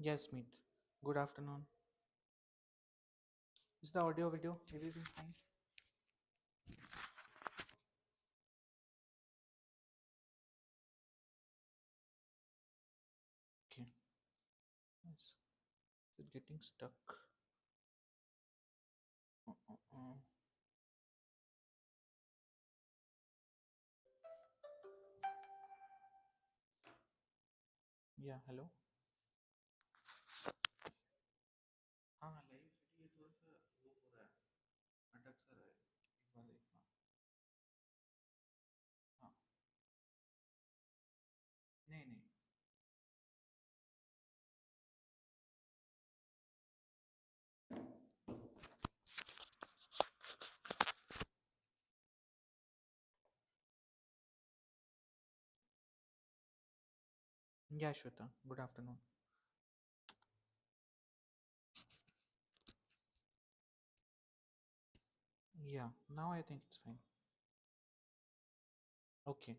Yes, Meet. Good afternoon. Is the audio video everything fine? Okay. Yes. Is it getting stuck? Uh. Yeah, hello. हाँ live ये थोड़ा सा वो हो रहा है अटक सा रहा है एक बार देखना हाँ नहीं नहीं Yeah, Shweta. Good afternoon. Yeah, now I think it's fine. Okay.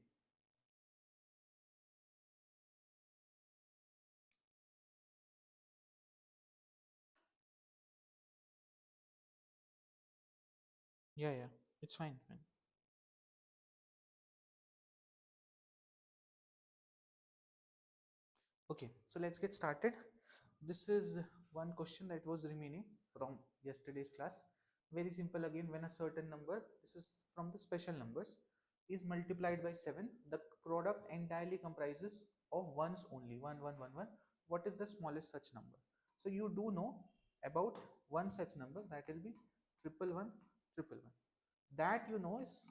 Yeah, yeah. It's fine, fine. Okay, so let's get started. This is one question that was remaining from yesterday's class. Very simple again, when a certain number, this is from the special numbers, is multiplied by 7, the product entirely comprises of ones only, 1, 1, 1, 1. What is the smallest such number? So you do know about one such number, that will be triple one, triple one. That you know is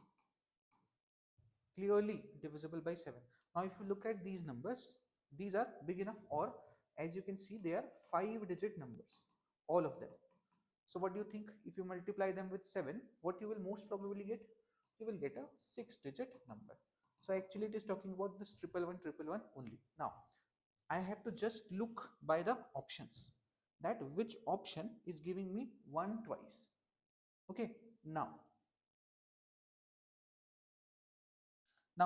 clearly divisible by 7. Now if you look at these numbers, these are big enough, or as you can see they are 5-digit numbers, all of them. So what do you think, if you multiply them with 7, what you will most probably get? You will get a 6-digit number. So actually it is talking about this triple one, triple one only. Now I have to just look by the options, that which option is giving me 1 twice. Okay, now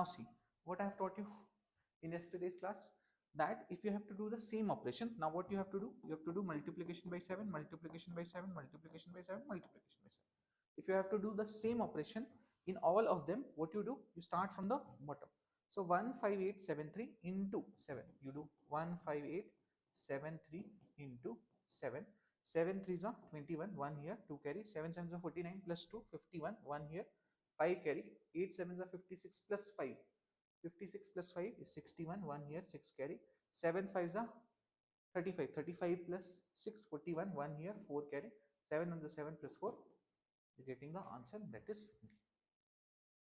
see what I have taught you in yesterday's class, that if you have to do the same operation, now what you have to do? You have to do multiplication by 7, multiplication by 7, multiplication by 7, multiplication by 7. If you have to do the same operation in all of them, what you do? You start from the bottom. So 15873 into 7. You do 15873 into 7. 7 3s are 21, 1 here, 2 carry, 7 7s are 49 plus 2, 51, 1 here, 5 carry, 8 7s are 56 plus 5. 56 plus 5 is 61, 1 here, 6 carry, 7 5s are 35, 35 plus 6, 41, 1 here, 4 carry, 7 on the 7 plus 4, you're getting the answer, that is D.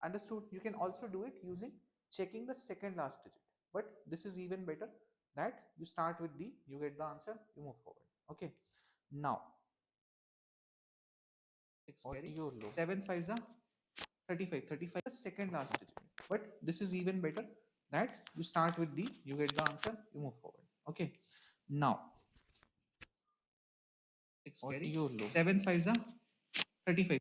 Understood? You can also do it using checking the second last digit, but this is even better, that you start with D, you get the answer, you move forward. Okay, now 6 carry, 7 5s are 35, 35 is the second last digit, but this is even better, that you start with D, you get the answer, you move forward. Okay, now 6 carry, 7 5s are 35.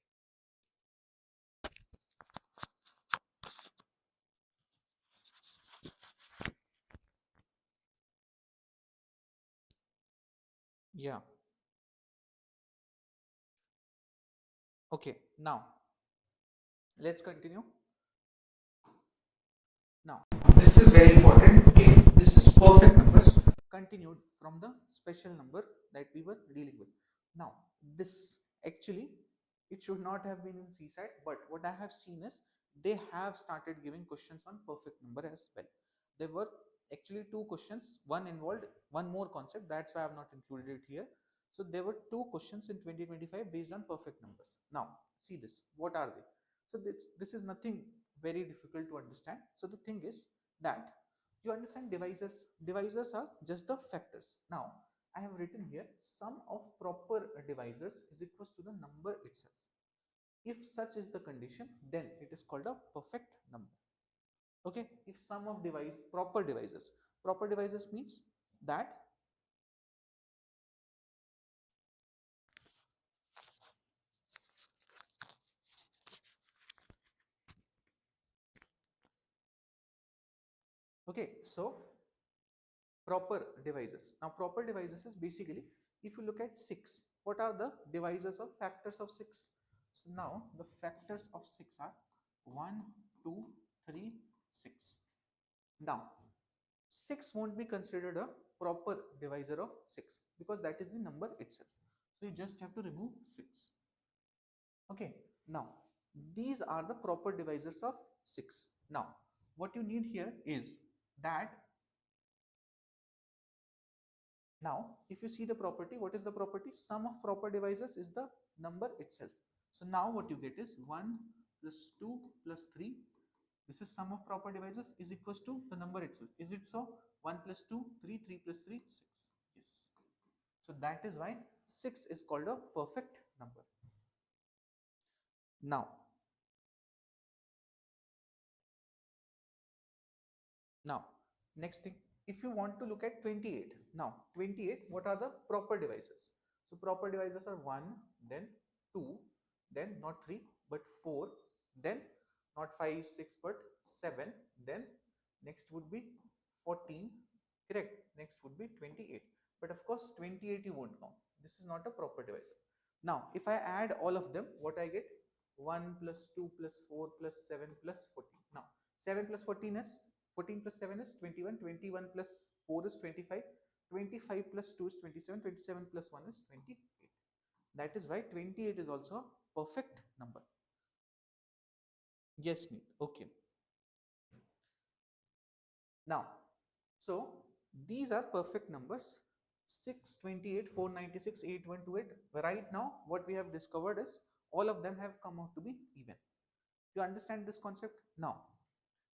Yeah. Okay, now let's continue. Now this is very important. Okay, this is perfect numbers continued from the special number that we were dealing with. Now this actually, it should not have been in CSAT, but what I have seen is they have started giving questions on perfect number as well. There were actually two questions, one involved one more concept, that's why I have not included it here. So there were two questions in 2025 based on perfect numbers. Now see this, what are they? So this is nothing very difficult to understand. So the thing is that you understand divisors. Divisors are just the factors. Now I have written here, sum of proper divisors is equals to the number itself. If such is the condition, then it is called a perfect number. Okay, if sum of proper divisors means that okay, so proper divisors. Now proper divisors is basically, if you look at 6, what are the divisors of factors of 6? So now the factors of 6 are 1, 2, 3, 6. Now 6 won't be considered a proper divisor of 6 because that is the number itself. So you just have to remove 6. Okay, now these are the proper divisors of 6. Now what you need here is that, now if you see the property, what is the property? Sum of proper divisors is the number itself. So now what you get is 1 plus 2 plus 3. This is sum of proper divisors is equals to the number itself. Is it so? 1 plus 2, 3, 3 plus 3, 6. Yes. So that is why 6 is called a perfect number. Now, next thing, if you want to look at 28, now 28, what are the proper divisors? So proper divisors are 1, then 2, then not 3 but 4, then not 5, 6 but 7, then next would be 14, correct? Next would be 28. But of course 28 you won't count. This is not a proper divisor. Now if I add all of them, what I get? 1 plus 2 plus 4 plus 7 plus 14. Now 7 plus 14 is 14 plus 7 is 21, 21 plus 4 is 25, 25 plus 2 is 27, 27 plus 1 is 28. That is why 28 is also a perfect number. Yes, Meet. Okay. Now, so these are perfect numbers. 6, 28, 496, 8128. Right now, what we have discovered is all of them have come out to be even. You understand this concept? Now,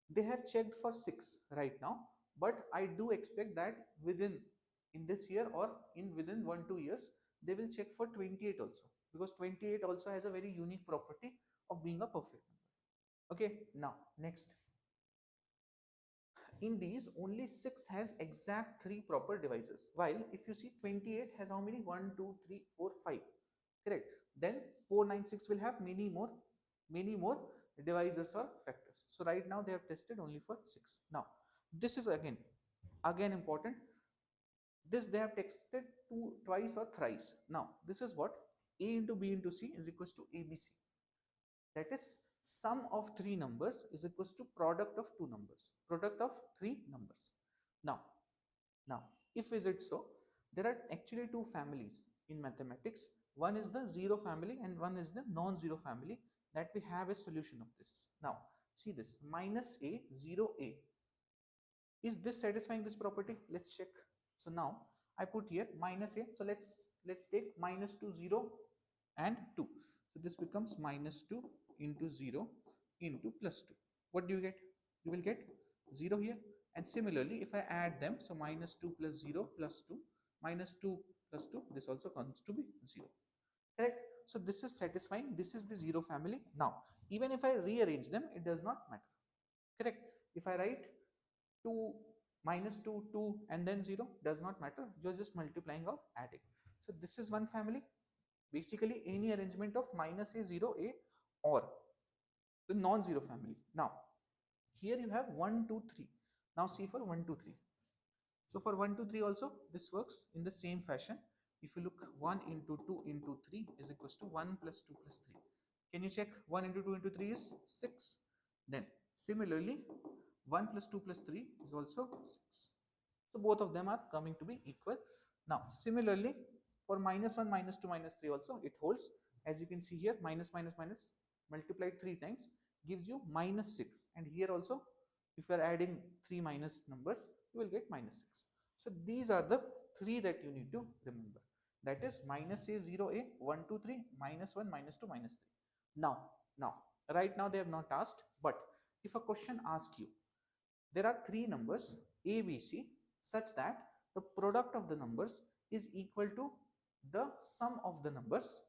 they have checked for 6 right now, but I do expect that in this year or within 1-2 years they will check for 28 also, because 28 also has a very unique property of being a perfect number. Okay, now next, in these only 6 has exact 3 proper divisors, while if you see 28 has how many? 1, 2, 3, 4, 5, correct? Then 496 will have many more divisors or factors. So right now they have tested only for 6. Now this is again important. This they have tested twice or thrice. Now this is what? A into B into C is equals to ABC. That is, sum of 3 numbers is equals to product of 2 numbers, product of 3 numbers. Now if is it so, there are actually 2 families in mathematics. One is the zero family and one is the non-zero family that we have a solution of this. Now see this, minus a, 0a. Is this satisfying this property? Let's check. So now I put here minus a. So let's take minus 2, 0 and 2. So this becomes minus 2 into 0 into plus 2. What do you get? You will get 0 here. And similarly, if I add them, so minus 2 plus 0 plus 2, minus 2 plus 2, this also comes to be 0. Correct? So this is satisfying. This is the 0 family. Now, even if I rearrange them, it does not matter. Correct? If I write 2 minus 2 2 and then 0, does not matter, you're just multiplying or adding. So this is one family, basically any arrangement of minus a, 0 a, or the non-zero family. Now here you have 1 2 3. Now see for 1 2 3. So for 1 2 3 also this works in the same fashion. If you look, 1 into 2 into 3 is equals to 1 plus 2 plus 3. Can you check? 1 into 2 into 3 is 6. Then similarly 1 plus 2 plus 3 is also 6. So both of them are coming to be equal. Now similarly for minus 1, minus 2, minus 3 also it holds. As you can see here, minus minus minus multiplied 3 times gives you minus 6, and here also if you are adding 3 minus numbers you will get minus 6. So these are the 3 that you need to remember. That is minus a, 0 a, 1 2 3, minus 1, minus 2, minus 3. Now right now they have not asked, but if a question asks you, there are 3 numbers a, b, c such that the product of the numbers is equal to the sum of the numbers.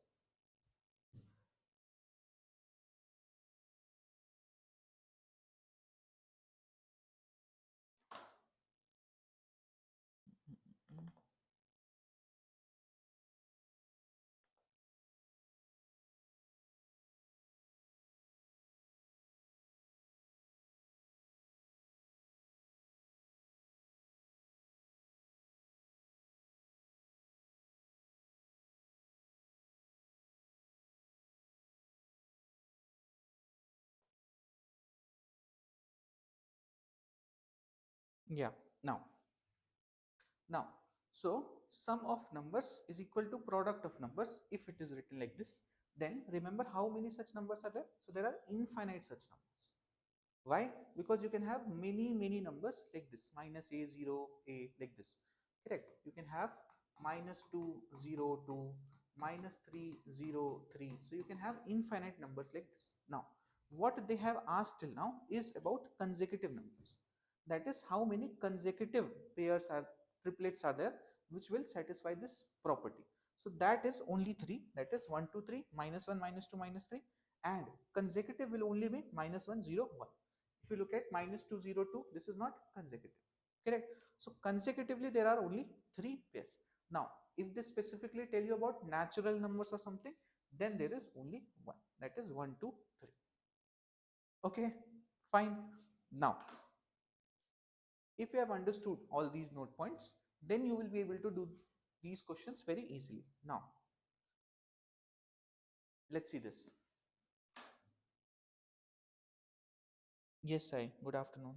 Yeah. Now, so sum of numbers is equal to product of numbers. If it is written like this, then remember how many such numbers are there? So there are infinite such numbers. Why? Because you can have many numbers like this, minus a 0 a, like this. Correct? You can have minus 2 0 2, minus 3 0 3. So you can have infinite numbers like this. Now what they have asked till now is about consecutive numbers. That is how many consecutive pairs are triplets are there which will satisfy this property. So that is only 3, that is 1 2 3, minus 1 minus 2 minus 3, and consecutive will only be minus 1 0 1. If you look at minus 2 0 2, this is not consecutive. Correct? So consecutively there are only 3 pairs. Now if they specifically tell you about natural numbers or something, then there is only one, that is 1 2 3. Okay, fine. Now if you have understood all these note points, then you will be able to do these questions very easily. Now let's see this. Yes, I. Good afternoon.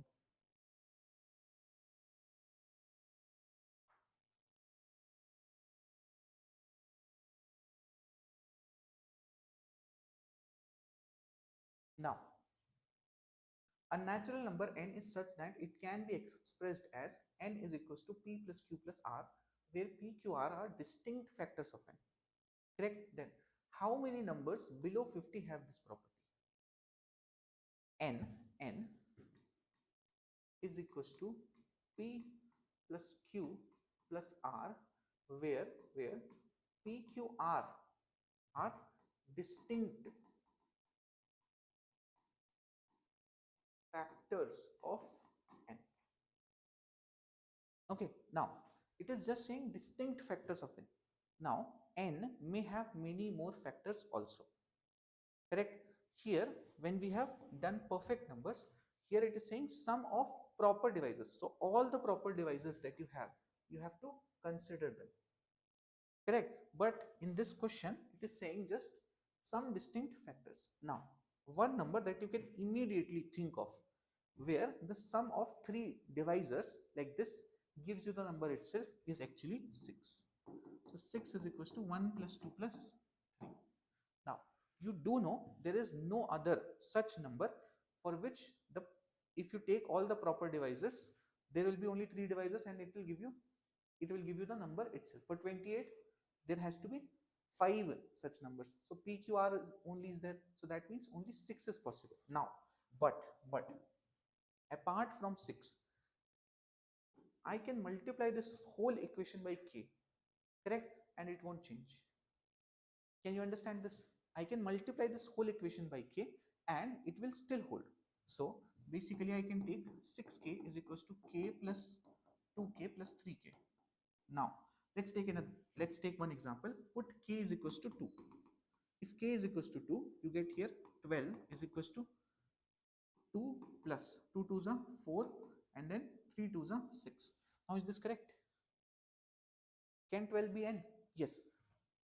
Now a natural number n is such that it can be expressed as n is equals to p plus q plus r, where p, q, r are distinct factors of n. Correct? Then how many numbers below 50 have this property? n is equals to p plus q plus r, where p, q, r are distinct factors of n. Okay, now it is just saying distinct factors of n. Now n may have many more factors also. Correct? Here when we have done perfect numbers, here it is saying sum of proper divisors. So all the proper divisors that you have to consider them. Correct? But in this question it is saying just some distinct factors. Now one number that you can immediately think of where the sum of 3 divisors like this gives you the number itself is actually 6. So 6 is equals to 1 plus 2 plus 3. Now you do know there is no other such number for which the if you take all the proper divisors, there will be only 3 divisors and it will give you the number itself. For 28 there has to be 5 such numbers. So PQR only is there, so that means only 6 is possible. Now but apart from 6, I can multiply this whole equation by k, correct, and it won't change. Can you understand this? I can multiply this whole equation by k and it will still hold. So basically I can take 6k is equals to k plus 2k plus 3k. Now let's take one example. Put k is equals to 2. If k is equals to 2, you get here 12 is equals to 2 plus 2 2s are 4 and then 3 2s are 6. Now is this correct? Can 12 be n? Yes.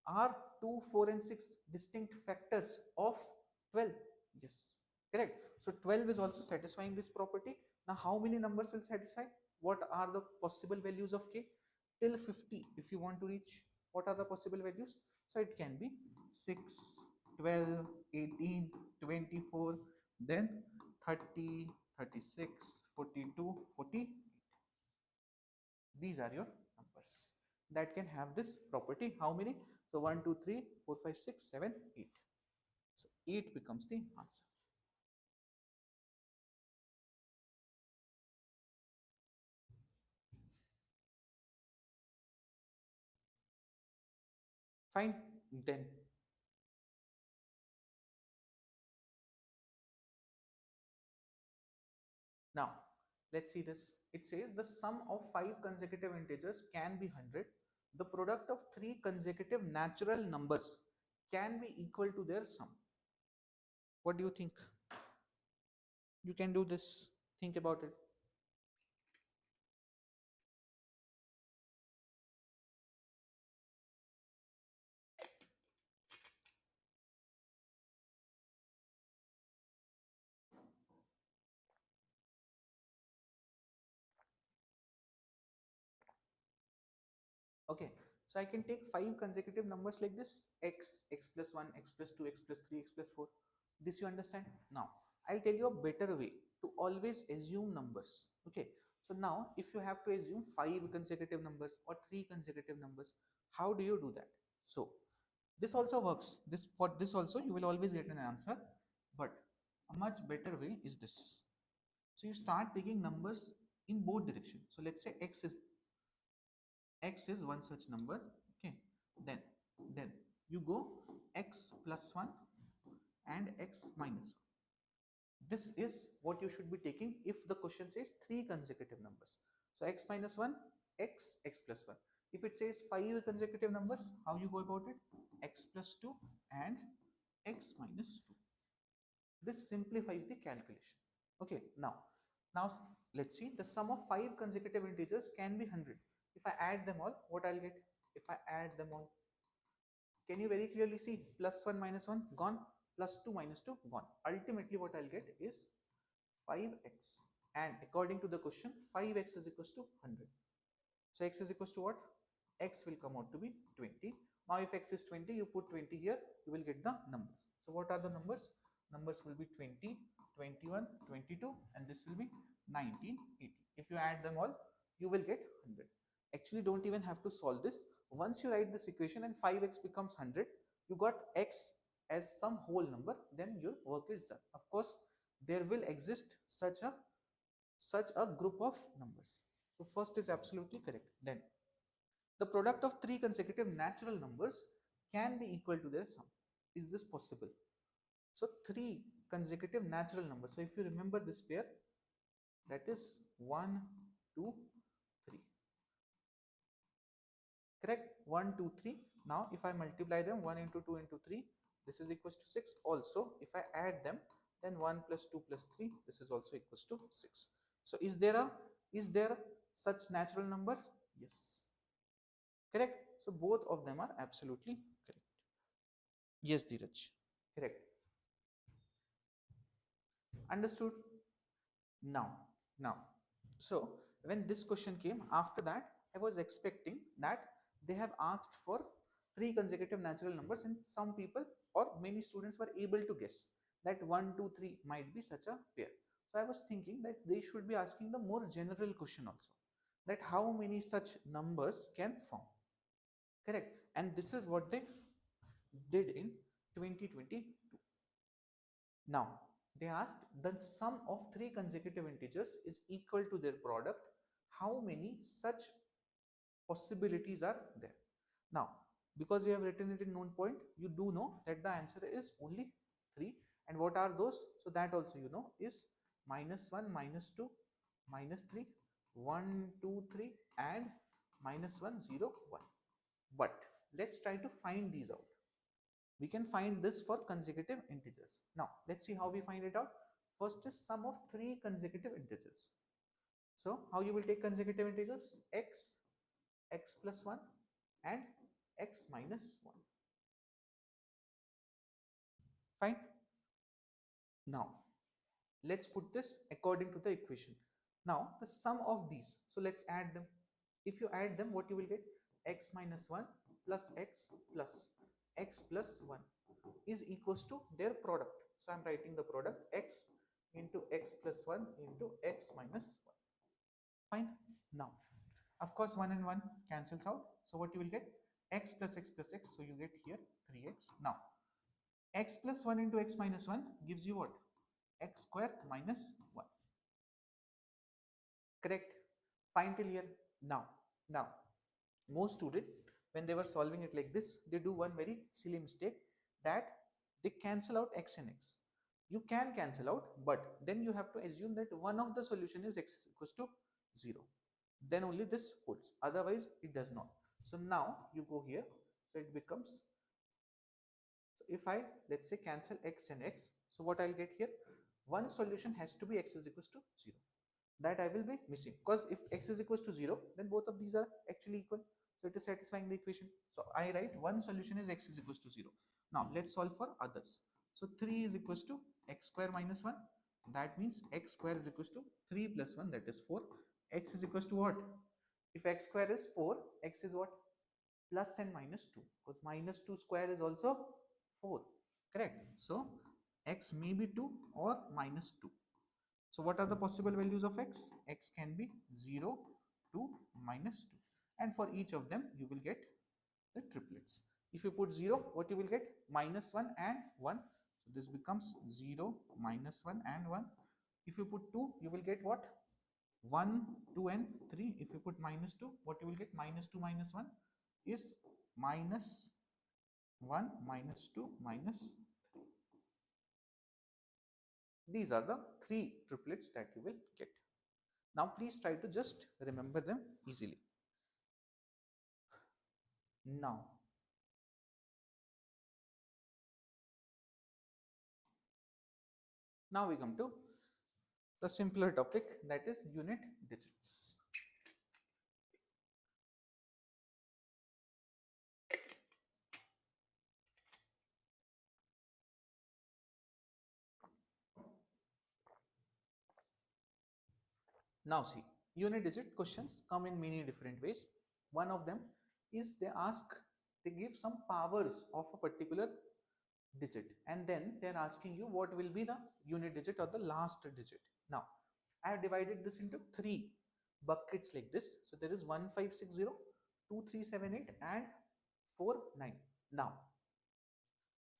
Are 2, 4 and 6 distinct factors of 12? Yes. Correct. So 12 is also satisfying this property. Now how many numbers will satisfy? What are the possible values of k? Till 50 if you want to reach. What are the possible values? So it can be 6, 12, 18, 24, then 30, 36, 42, 40. These are your numbers that can have this property. How many? So 1 2 3 4 5 6 7 8. So 8 becomes the answer. Fine. Then now let's see this. It says the sum of 5 consecutive integers can be 100. The product of 3 consecutive natural numbers can be equal to their sum. What do you think? You can do this. Think about it. So I can take 5 consecutive numbers like this: x, x plus 1, x plus 2, x plus 3, x plus 4. This you understand? Now I'll tell you a better way to always assume numbers. Okay, so now if you have to assume 5 consecutive numbers or 3 consecutive numbers, how do you do that? So this also works. This, for this also you will always get an answer, but a much better way is this. So you start taking numbers in both directions. So let's say x is one such number. Okay, then then you go x plus 1 and x minus 1. This is what you should be taking if the question says 3 consecutive numbers. So x minus 1, x plus 1. If it says 5 consecutive numbers, how you go about it? X plus 2 and x minus 2. This simplifies the calculation. Okay, now let's see, the sum of 5 consecutive integers can be 100. If I add them all, what I'll get? If I add them all, can you very clearly see? Plus 1 minus 1 gone, plus 2 minus 2 gone. Ultimately what I'll get is 5x, and according to the question 5x is equals to 100. So x is equals to what? X will come out to be 20. Now if x is 20, you put 20 here, you will get the numbers. So what are the numbers? Numbers will be 20, 21, 22, and this will be 19, 80. If you add them all, you will get 100. Actually, don't even have to solve this. Once you write this equation and 5x becomes 100, you got x as some whole number, then your work is done. Of course, there will exist such a group of numbers. So first is absolutely correct. Then the product of 3 consecutive natural numbers can be equal to their sum. Is this possible? So 3 consecutive natural numbers. So if you remember this pair, that is 1, 2, 3. Correct? 1, 2, 3. Now if I multiply them, 1 into 2 into 3, this is equals to 6. Also, if I add them, then 1 plus 2 plus 3, this is also equals to 6. So is there such natural number? Yes. Correct? So both of them are absolutely correct. Yes, Dheeraj. Correct. Understood? Now. So when this question came, after that, I was expecting that they have asked for 3 consecutive natural numbers, and some people or many students were able to guess that 1, 2, 3 might be such a pair. So I was thinking that they should be asking the more general question also, that how many such numbers can form. Correct? And this is what they did in 2022. Now, they asked the sum of 3 consecutive integers is equal to their product. How many such possibilities are there? Now, because we have written it in known point, you do know that the answer is only 3. And what are those? So that also you know is minus 1, minus 2, minus 3, 1, 2, 3, and minus 1, 0, 1. But let's try to find these out. We can find this for consecutive integers. Now let's see how we find it out. First is sum of 3 consecutive integers. So how you will take consecutive integers? X, x plus 1, and x minus 1. Fine. Now let's put this according to the equation. Now the sum of these, so let's add them. If you add them, what you will get? X minus 1 plus x plus 1 is equals to their product. So I'm writing the product x into x plus 1 into x minus 1. Fine. Now, of course, 1 and 1 cancels out. So what you will get? X plus x plus x. So you get here 3x. Now, x plus 1 into x minus 1 gives you what? X square minus 1. Correct? Fine till here. Now, most students, when they were solving it like this, they do one very silly mistake, that they cancel out x and x. You can cancel out, but then you have to assume that one of the solution is x is equals to 0. Then only this holds. Otherwise, it does not. So now you go here. So it becomes, so if I, let's say, cancel x and x, so what I'll get here? One solution has to be x is equals to 0. That I will be missing, because if x is equals to 0, then both of these are actually equal. So it is satisfying the equation. So I write one solution is x is equals to 0. Now let's solve for others. So 3 is equals to x square minus 1. That means x square is equals to 3 plus 1, that is 4. X is equals to what? If x square is 4, x is what? plus and minus 2, because minus 2 square is also 4, correct? So x may be 2 or minus 2. So what are the possible values of x? X can be 0 to minus 2, and for each of them you will get the triplets. If you put 0, what you will get? Minus 1 and 1. So this becomes 0, minus 1 and 1. If you put 2, you will get what? 1, 2 and 3. If you put minus 2, what you will get? Minus 2 minus 1 is minus 1, minus 2, minus 3. These are the 3 triplets that you will get. Now please try to just remember them easily. Now we come to the simpler topic, that is unit digits. Now see, unit digit questions come in many different ways. One of them is they give some powers of a particular digit, and then they're asking you what will be the unit digit or the last digit. Now I have divided this into 3 buckets like this. So there is 1560, 2378 and 49. Now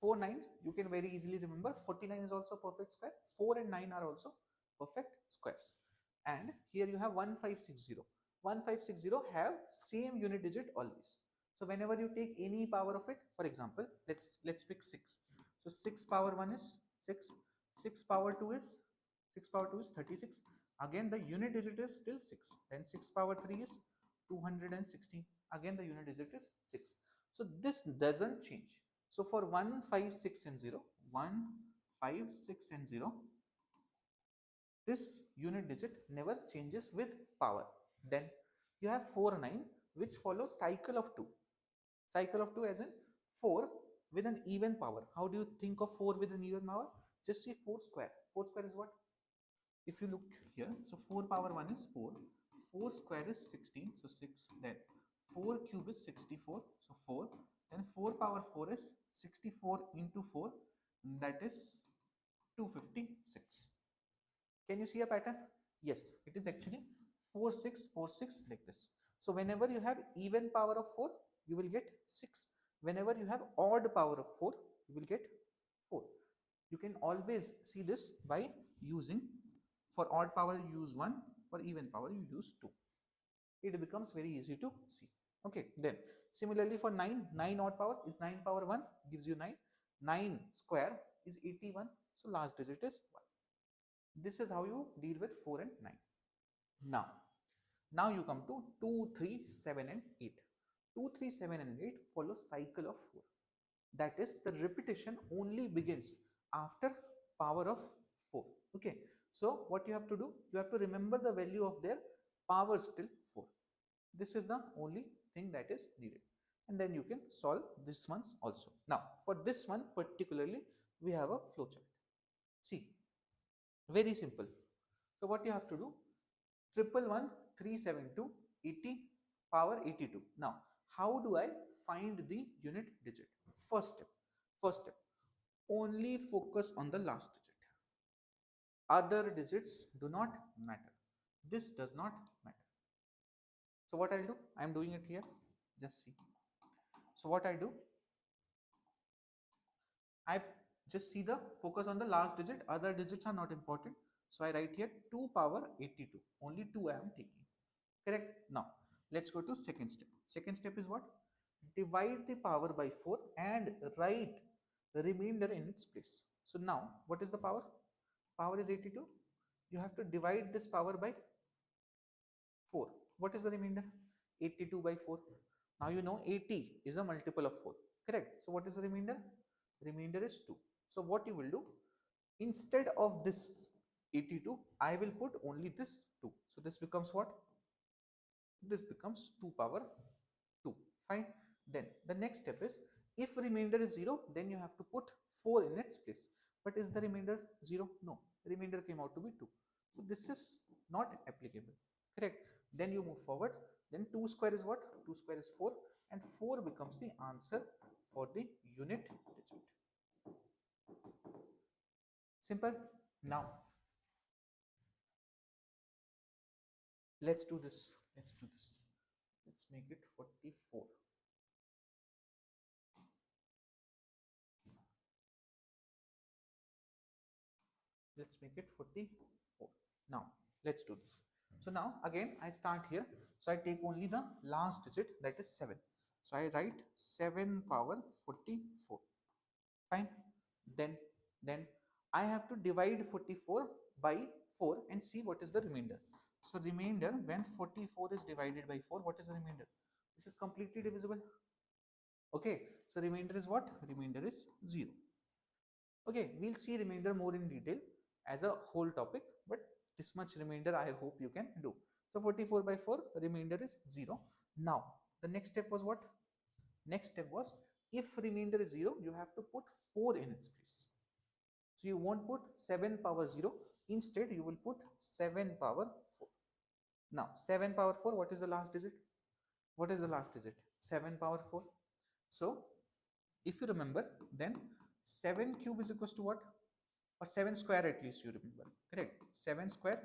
49 you can very easily remember. 49 is also perfect square. 4 and 9 are also perfect squares. And here you have 1560. 1560 have same unit digit always. So whenever you take any power of it, for example, let's pick 6. So 6 power 1 is 6. 6 power 2 is 36. Again the unit digit is still 6. Then 6 power 3 is 216. Again the unit digit is 6. So this doesn't change. So for 1, 5, 6 and 0, 1, 5, 6 and 0, this unit digit never changes with power. Then you have 4, 9, which follows cycle of 2. Cycle of 2 as in 4 with an even power. How do you think of 4 with an even power? Just see 4 square. 4 square is what? If you look here, so 4 power 1 is 4. 4 square is 16, so 6. Then 4 cube is 64, so 4. Then 4 power 4 is 64 into 4, that is 256. Can you see a pattern? Yes, it is actually 4, 6, 4, 6 like this. So whenever you have even power of 4, you will get 6. Whenever you have odd power of 4, you will get 4. You can always see this by using, for odd power you use 1, for even power you use 2. It becomes very easy to see. Okay, then similarly for 9, 9 odd power is 9 power 1 gives you 9. 9 square is 81, so last digit is 1. This is how you deal with 4 and 9. Now you come to 2, 3, 7 and 8. 2, 3, 7 and 8 follow cycle of 4. That is, the repetition only begins after power of 4. Okay, so what you have to do, you have to remember the value of their powers till 4. This is the only thing that is needed, and then you can solve this ones also. Now for this one particularly, we have a flowchart. See, very simple. So what you have to do, 111, 80 power 82. Now how do I find the unit digit? First step, only focus on the last digit. Other digits do not matter. This does not matter. So what I'll do, I'm doing it here, just see. So what I do, I just see the focus on the last digit. Other digits are not important. So I write here 2 power 82. Only 2 I am taking. Correct? Now let's go to second step. Second step is what? Divide the power by 4 and write the remainder in its place. So now what is the power? Power is 82. You have to divide this power by 4. What is the remainder? 82 by 4. Now you know 80 is a multiple of 4. Correct? So what is the remainder? Remainder is 2. So what you will do, instead of this 82, I will put only this 2. So this becomes what? This becomes 2 power 2. Fine. Then the next step is, if remainder is 0, then you have to put 4 in its place. But is the remainder 0? No. Remainder came out to be 2. So this is not applicable. Correct? Then you move forward. Then 2 square is what? 2 square is 4. and 4 becomes the answer for the unit digit. Simple. Now let's do this. Let's make it 44. Let's make it 44. Now let's do this. So now again I start here. So I take only the last digit, that is 7. So I write 7 power 44. Fine. Then I have to divide 44 by 4 and see what is the remainder. So remainder, when 44 is divided by 4, what is the remainder? This is completely divisible. Okay, so remainder is what? Remainder is 0. Okay, we'll see remainder more in detail as a whole topic, but this much remainder I hope you can do. So 44 by 4, remainder is 0. Now the next step was what? Next step was, if remainder is 0, you have to put 4 in its place. So you won't put 7 power 0, instead you will put 7 power 4. Now 7 power 4, what is the last digit? What is the last digit? 7 power 4. So if you remember, then 7 cube is equals to what? Or 7 square, at least you remember, correct? 7 square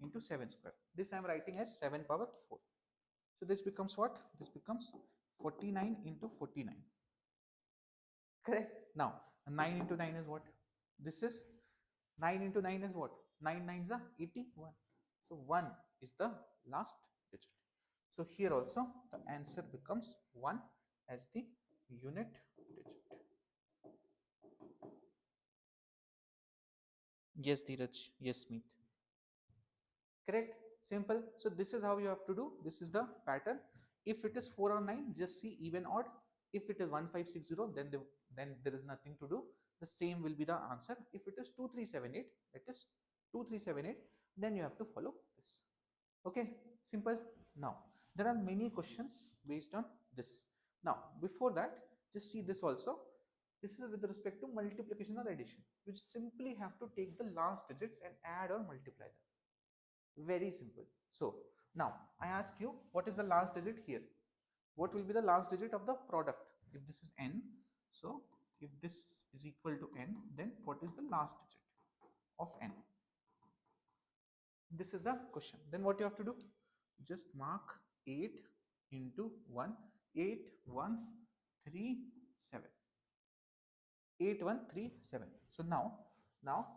into 7 square. This I am writing as 7 power 4. So this becomes what? This becomes 49 into 49. Correct? Now 9 into 9 is what? This is 9 into 9 is what? 9 nines are 81. So 1 is the last digit. So here also the answer becomes 1 as the unit digit. Yes, Dheeraj. Yes, Meet. Correct? Simple. So this is how you have to do. This is the pattern. If it is 4 or 9, just see even odd. If it is 1560, then there is nothing to do. The same will be the answer. If it is 2378, it is 2378, then you have to follow this. Okay, simple. Now there are many questions based on this. Now before that, just see this also. This is with respect to multiplication or addition. You simply have to take the last digits and add or multiply them. Very simple. So now I ask you, what is the last digit here? What will be the last digit of the product? If this is n, so if this is equal to n, then what is the last digit of n? This is the question. Then what you have to do? Just mark 8 into 1, 8, 1, 3, 7. 8, 1, 3, 7. So now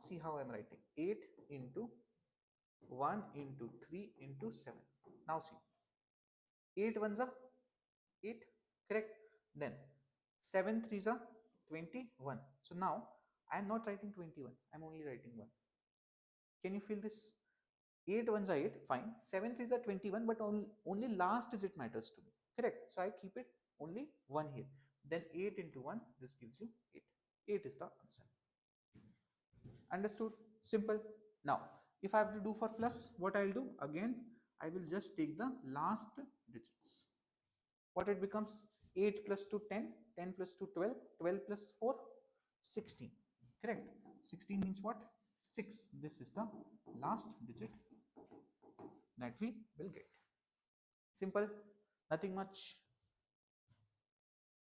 see how I am writing. 8 into 1 into 3 into 7. Now see, 8 ones are 8, correct? Then 7 threes are 21. So now I am not writing 21, I am only writing 1. Can you feel this? 8 ones are 8, fine. 7 threes are 21, but only last digit matters to me, correct? So I keep it only 1 here. Then 8 into 1, this gives you 8. 8 is the answer. Understood? Simple. Now if I have to do for plus, what I'll do? Again, I will just take the last digits. What it becomes? 8 plus 2, 10, 10 plus 2, 12, 12 plus 4, 16. Correct? 16 means what? 6. This is the last digit that we will get. Simple. Nothing much.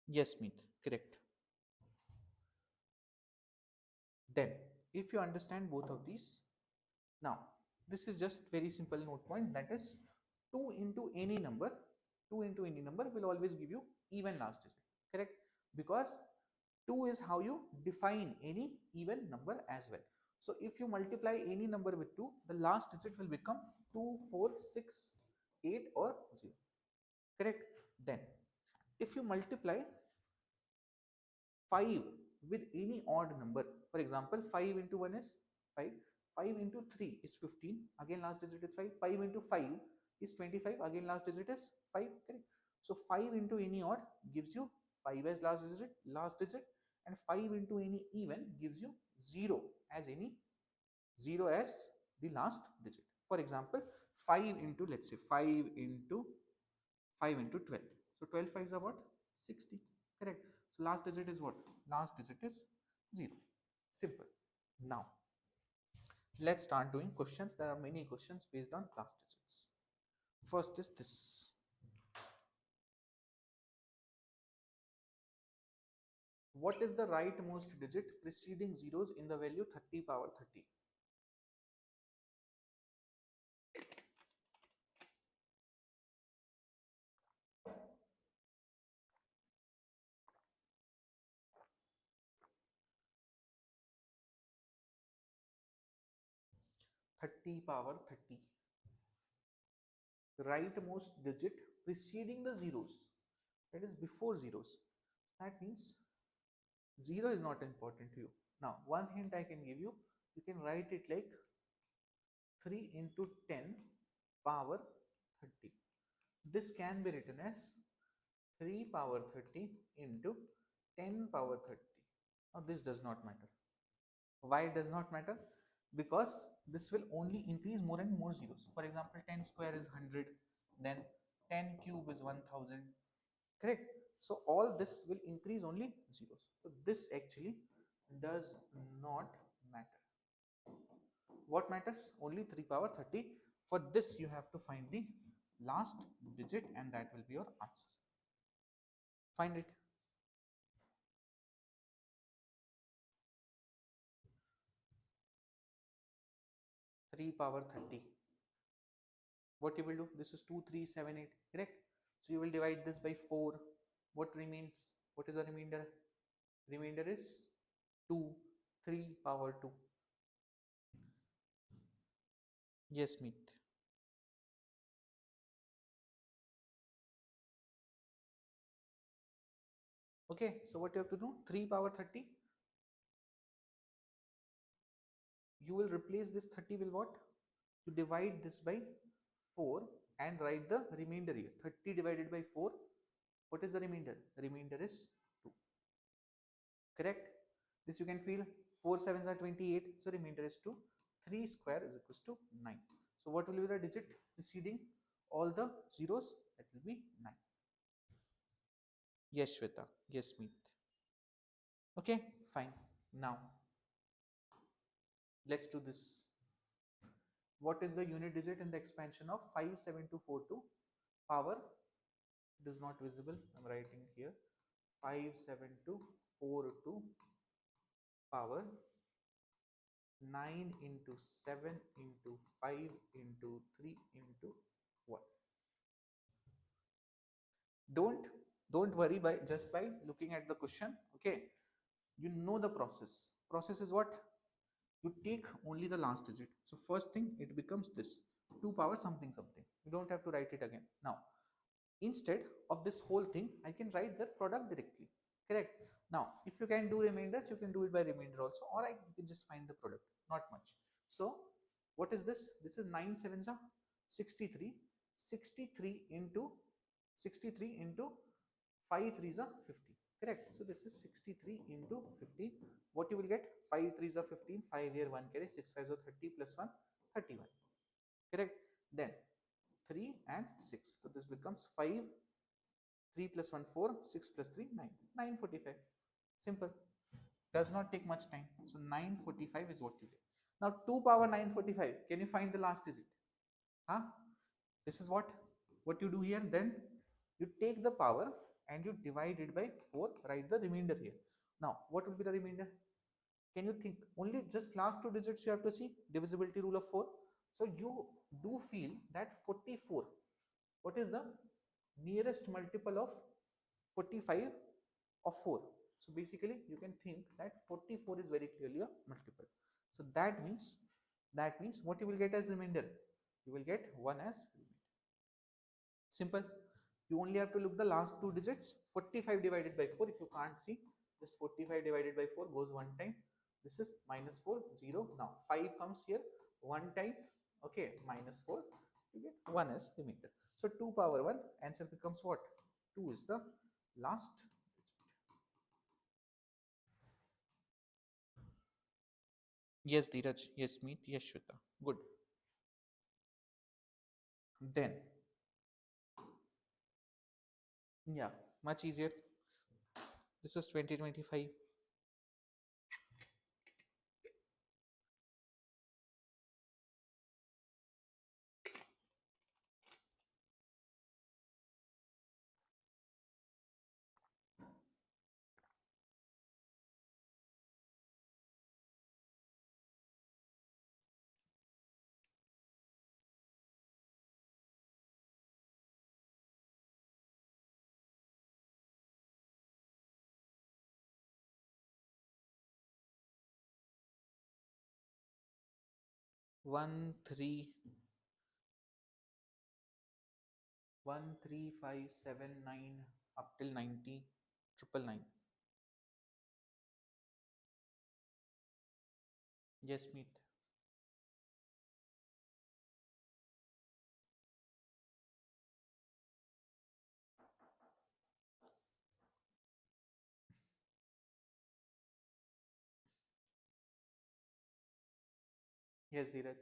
Yes, Meet. Correct. Then if you understand both of these, now this is just very simple note point, that is 2 into any number, 2 into any number will always give you even last digit, correct? Because 2 is how you define any even number as well. So if you multiply any number with 2, the last digit will become 2, 4, 6, 8 or 0, correct? Then if you multiply 5 with any odd number, for example 5 into 1 is 5, 5 into 3 is 15, again last digit is 5, 5 into 5 is 25, again last digit is 5, correct? So 5 into any odd gives you 5 as last digit, and 5 into any even gives you 0 as the last digit. For example, 5 into, let's say 5 into 12, so 12 5s are what? 60, correct? So last digit is what? Last digit is 0. Simple. Now let's start doing questions. There are many questions based on last digits. First is this. what is the rightmost digit preceding zeros in the value 30 power 30? 30 power 30. Rightmost digit preceding the zeros, that is before zeros. That means 0 is not important to you. Now, one hint I can give you, you can write it like 3 into 10 power 30. This can be written as 3 power 30 into 10 power 30. Now, this does not matter. Why it does not matter? Because this will only increase more and more zeros. For example, 10 square is 100, then 10 cube is 1000, correct? So all this will increase only zeros. So this actually does not matter. What matters? Only 3 power 30. For this you have to find the last digit and that will be your answer. Find it. 3 power 30. What you will do? This is 2, 3, 7, 8, correct? So you will divide this by 4. What remains? What is the remainder? Remainder is 2, 3 power 2. Yes, Meet. Okay, so what you have to do? 3 power 30. You will replace this 30 will what? You divide this by 4 and write the remainder here. 30 divided by 4. What is the remainder? The remainder is 2. Correct? This you can feel. 4 sevens are 28. So remainder is 2. 3 square is equals to 9. So what will be the digit preceding all the zeros? That will be 9. Yes, Shweta. Yes, Meet. Okay, fine. Now, let's do this. What is the unit digit in the expansion of 57242 power? It is not visible. I'm writing here 57242 power 9 into 7 into 5 into 3 into 1. Don't worry by just by looking at the question. Okay, you know the process is what? You take only the last digit. So first thing, it becomes this 2 power something something. You don't have to write it again. Now, instead of this whole thing, I can write the product directly, correct? Now, if you can do remainders, you can do it by remainder also, or you can just find the product, not much. So what is this? This is 9 sevens are 63. 63 into 63 into 5 threes are 50, correct? So this is 63 into 50. What you will get? 5 threes are 15, 5 here 1 carry, 6 5s are 30 plus 1 31, correct? Then 3 and 6, so this becomes 5, 3 plus 1 4, 6 plus 3 9, 945. Simple, does not take much time. So 945 is what you get. Now 2 power 945, can you find the last digit? Huh? This is what you do here. Then you take the power and you divide it by 4, write the remainder here. Now what will be the remainder? Can you think? Only just last two digits you have to see. Divisibility rule of 4. So you do feel that 44, what is the nearest multiple of 45 of 4? So basically you can think that 44 is very clearly a multiple. So that means what you will get as remainder? You will get 1 as remainder. Simple. You only have to look the last two digits. 45 divided by 4, if you can't see, this 45 divided by 4 goes one time. This is minus 4 0. Now 5 comes here one time. Okay, minus 4, you get 1 as remainder. So 2 power 1, answer becomes what? 2 is the last digit. Yes, Dheeraj. Yes, Meet. Yes, Shweta. Good. Then, yeah, much easier. This is 2025. 1 3 1 3 5 7 9 up till 90 triple nine. Yes, meet. Yes, Dheeraj.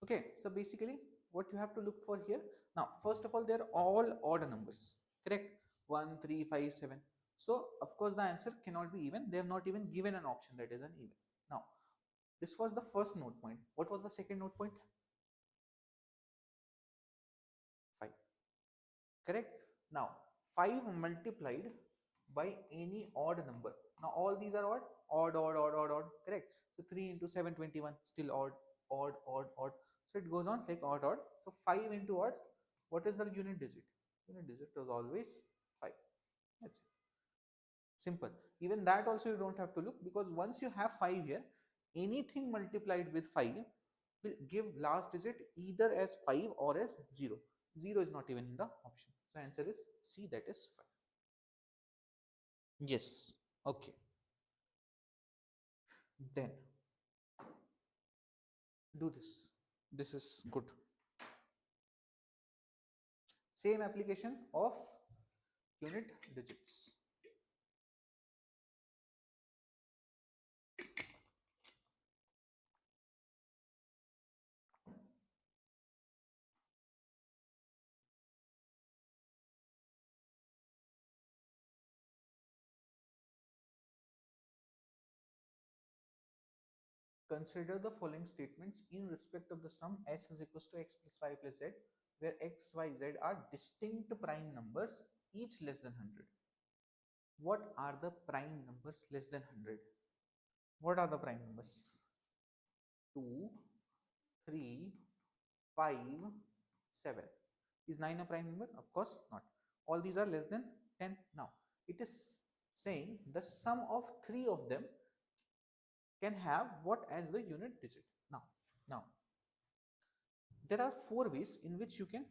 Okay, so basically what you have to look for here. Now, first of all, they're all odd numbers, correct? 1 3 5 7. So of course the answer cannot be even. They have not even given an option that is an even. Now, this was the first note point. What was the second note point? 5. Correct. Now 5 multiplied by any odd number. Now all these are odd, correct? So 3 into 7 21, still odd. So it goes on like odd. So 5 into odd, what is the unit digit? Unit digit is always 5. That's it. Simple. Even that also you don't have to look, because once you have 5 here, anything multiplied with 5 will give last digit either as 5 or as 0. 0 is not even in the option. So answer is C, that is 5. Yes. Okay. Then do this. This is good. Same application of unit digits. Consider the following statements in respect of the sum s is equals to x plus y plus z, where x, y, z are distinct prime numbers, each less than 100. What are the prime numbers less than 100? What are the prime numbers? 2, 3, 5, 7. Is 9 a prime number? Of course not. All these are less than 10. Now, it is saying the sum of 3 of them can have what as the unit digit. Now, there are 4 ways in which you can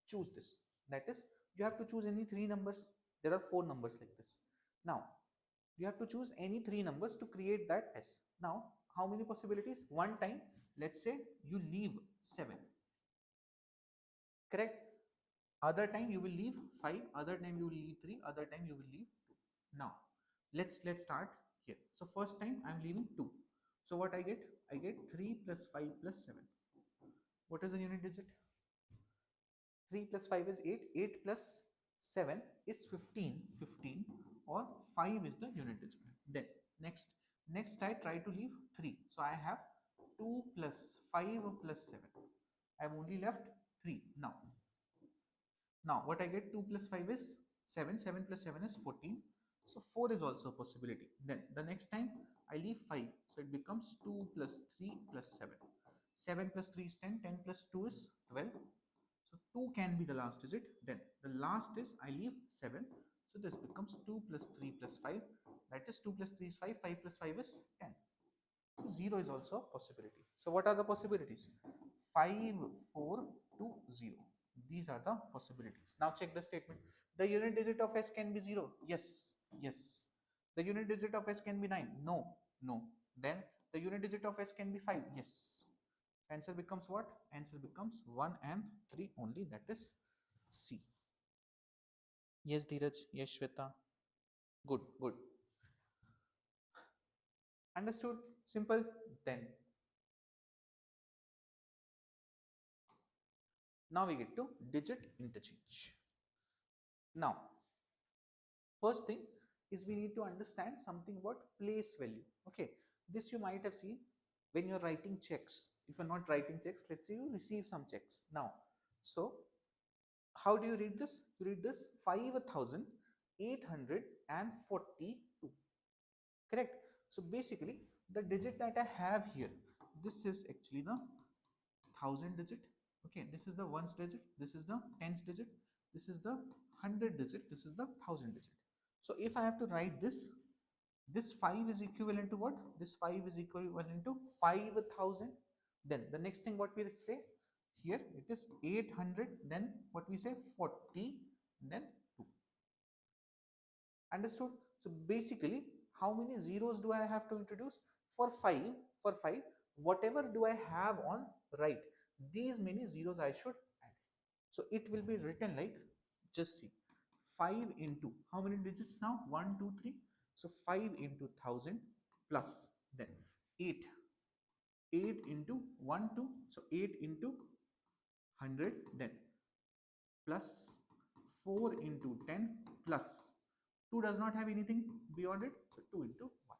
choose this. That is, you have to choose any 3 numbers. There are 4 numbers like this. Now, you have to choose any 3 numbers to create that s. Now, how many possibilities? One time, let's say you leave 7, correct? Other time you will leave 5, other time you will leave 3, other time you will leave 2. Now, let's start here. So first time I am leaving 2. So what I get? I get 3 plus 5 plus 7. What is the unit digit? 3 plus 5 is 8. 8 plus 7 is 15. 15, or 5 is the unit digit. Then next I try to leave 3. So I have 2 plus 5 plus 7. I have only left 3. Now what I get? 2 plus 5 is 7. 7 plus 7 is 14. So 4 is also a possibility. Then the next time I leave 5. So it becomes 2 plus 3 plus 7. 7 plus 3 is 10. 10 plus 2 is 12. So 2 can be the last digit. Then the last is I leave 7. So this becomes 2 plus 3 plus 5. That is 2 plus 3 is 5. 5 plus 5 is 10. So 0 is also a possibility. So what are the possibilities? 5, 4, 2, 0. These are the possibilities. Now check the statement. The unit digit of s can be 0. Yes. Yes. The unit digit of s can be 9. No. No. Then the unit digit of s can be 5. Yes. Answer becomes what? Answer becomes 1 and 3 only. That is C. Yes, Dheeraj. Yes, Shweta. Good. Good. Understood? Simple. Then now we get to digit interchange. Now, first thing is we need to understand something about place value. Okay, this you might have seen when you're writing checks. If you're not writing checks, let's say you receive some checks. Now, so how do you read this? You read this 5,842. Correct? So basically, the digit that I have here, this is actually the 1000 digit. Okay, this is the ones digit, this is the tens digit, this is the 100 digit, this is the 1000 digit. So if I have to write this 5 is equivalent to what? This 5 is equivalent to 5000. Then the next thing what we say here, it is 800, then what we say 40, then 2. Understood? So basically, how many zeros do I have to introduce? For 5, whatever do I have on right, these many zeros I should add. So it will be written like, just see, 5 into, how many digits now? 1, 2, 3. So 5 into 1000 plus then 8. 8 into 1, 2. So 8 into 100 then plus 4 into 10 plus 2 does not have anything beyond it, so 2 into 1.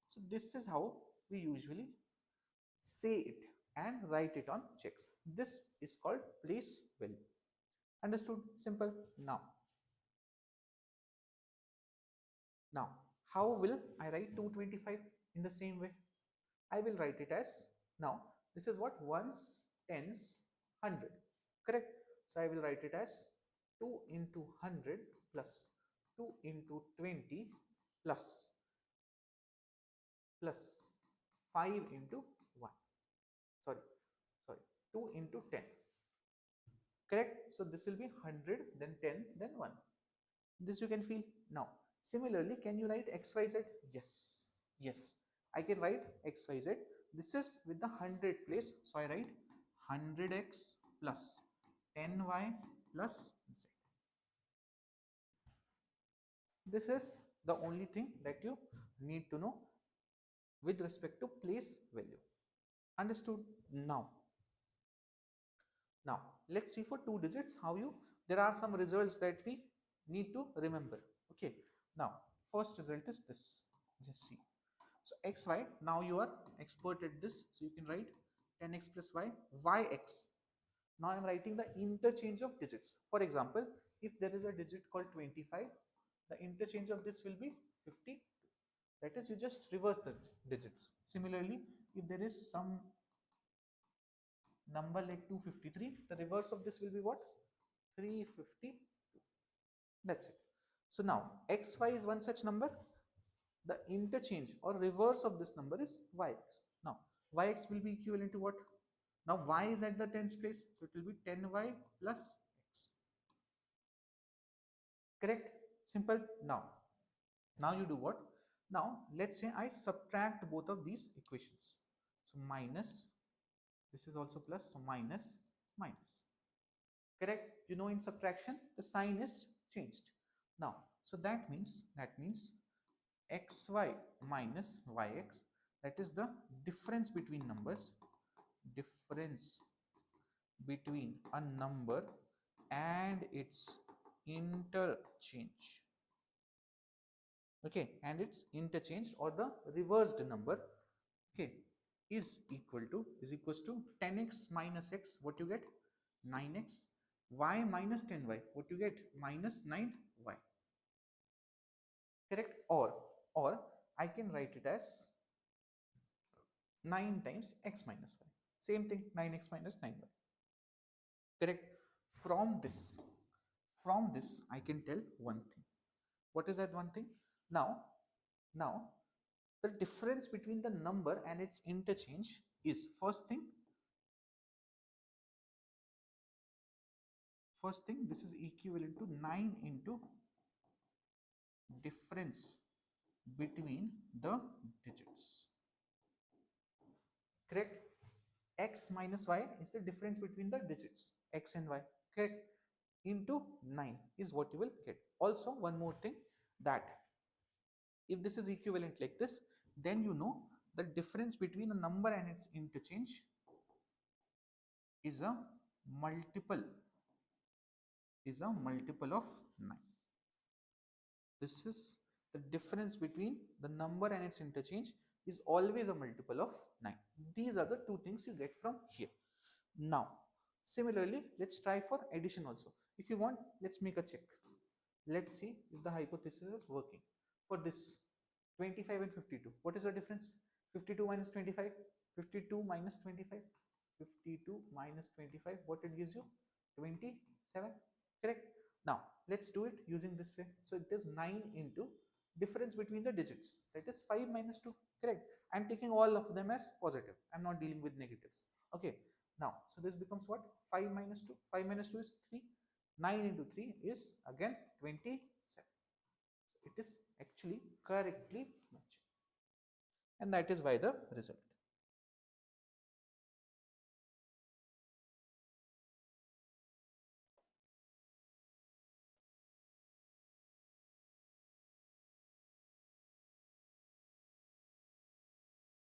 So this is how we usually say it and write it on checks. This is called place value. Understood? Simple. Now how will I write 225 in the same way? I will write it as, now this is what, ones, tens, 100, correct? So I will write it as 2 into 100 plus 2 into 20 plus 5 into 1, sorry, 2 into 10, correct? So this will be 100, then 10, then 1. This you can feel. Now similarly, can you write xyz? Yes, I can write xyz. This is with the 100 place, so I write 100x plus 10y plus z. This is the only thing that you need to know with respect to place value. Understood? Now let's see for 2 digits how you, there are some results that we need to remember. Okay, now first result is this, just see. So xy, now you are expert at this, so you can write 10x plus y, yx. Now I am writing the interchange of digits. For example, if there is a digit called 25, the interchange of this will be 50. That is, you just reverse the digits. Similarly, if there is some number like 253, the reverse of this will be what? 352. That's it. So now xy is one such number. The interchange or reverse of this number is yx. Now yx will be equivalent to what? Now y is at the tens place, so it will be 10y plus x. Correct? Simple. Now you do what? Now let's say I subtract both of these equations. So minus, this is also plus, so minus, minus. Correct? You know, in subtraction the sign is changed. Now so that means xy minus yx, that is the difference between numbers, difference between a number and its interchange. Okay, and its interchange or the reversed number, okay, is equals to 10x minus x, what you get? 9x. Y minus 10y, what you get? Minus 9y. Correct? Or I can write it as 9 times x minus y. Same thing, 9x minus 9y. Correct? From this I can tell one thing. What is that one thing? Now the difference between the number and its interchange is, first thing, this is equivalent to 9 into difference between the digits. Correct? X minus y is the difference between the digits x and y. Correct? Into 9 is what you will get. Also one more thing, that if this is equivalent like this, then you know the difference between a number and its interchange is a multiple of 9. This is the difference between the number and its interchange is always a multiple of 9. These are the two things you get from here. Now similarly, let's try for addition also. If you want, let's make a check. Let's see if the hypothesis is working. For this 25 and 52, what is the difference? 52 minus 25, 52 minus 25, 52 minus 25, what it gives you? 27. Correct? Now let's do it using this way. So it is 9 into difference between the digits, that is 5 minus 2. Correct? I'm taking all of them as positive, I'm not dealing with negatives. Okay, now so this becomes what? 5 minus 2. 5 minus 2 is 3. 9 into 3 is again 27. So it is actually correctly matching, and that is why the result.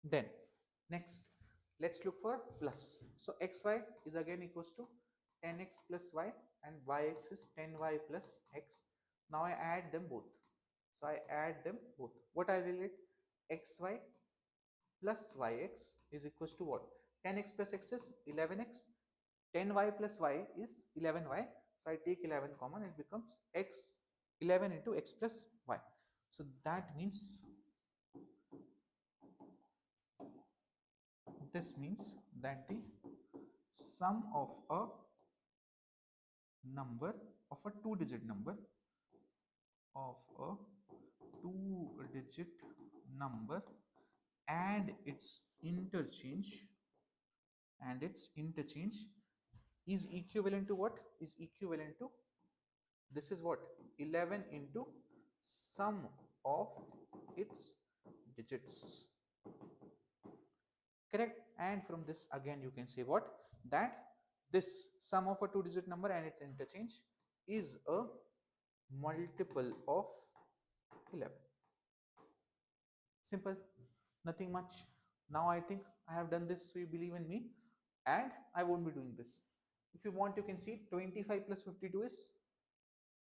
Then next, let's look for plus. So xy is again equals to 10x plus y, and yx is 10y plus x. Now I add them both. So I add them both. What I will get? Xy plus yx is equals to what? 10x plus x is 11x. 10y plus y is 11y. So I take 11 common, it becomes x 11 into x plus y. So that means, this means that the sum of a number, of a two-digit number, of a two-digit number and its interchange, is equivalent to what? Is equivalent to, this is what? 11 into sum of its digits. Correct? And from this again you can say what? That this sum of a two-digit number and its interchange is a multiple of 11. Simple, nothing much. Now I think I have done this, so you believe in me, and I won't be doing this. If you want, you can see 25 plus 52 is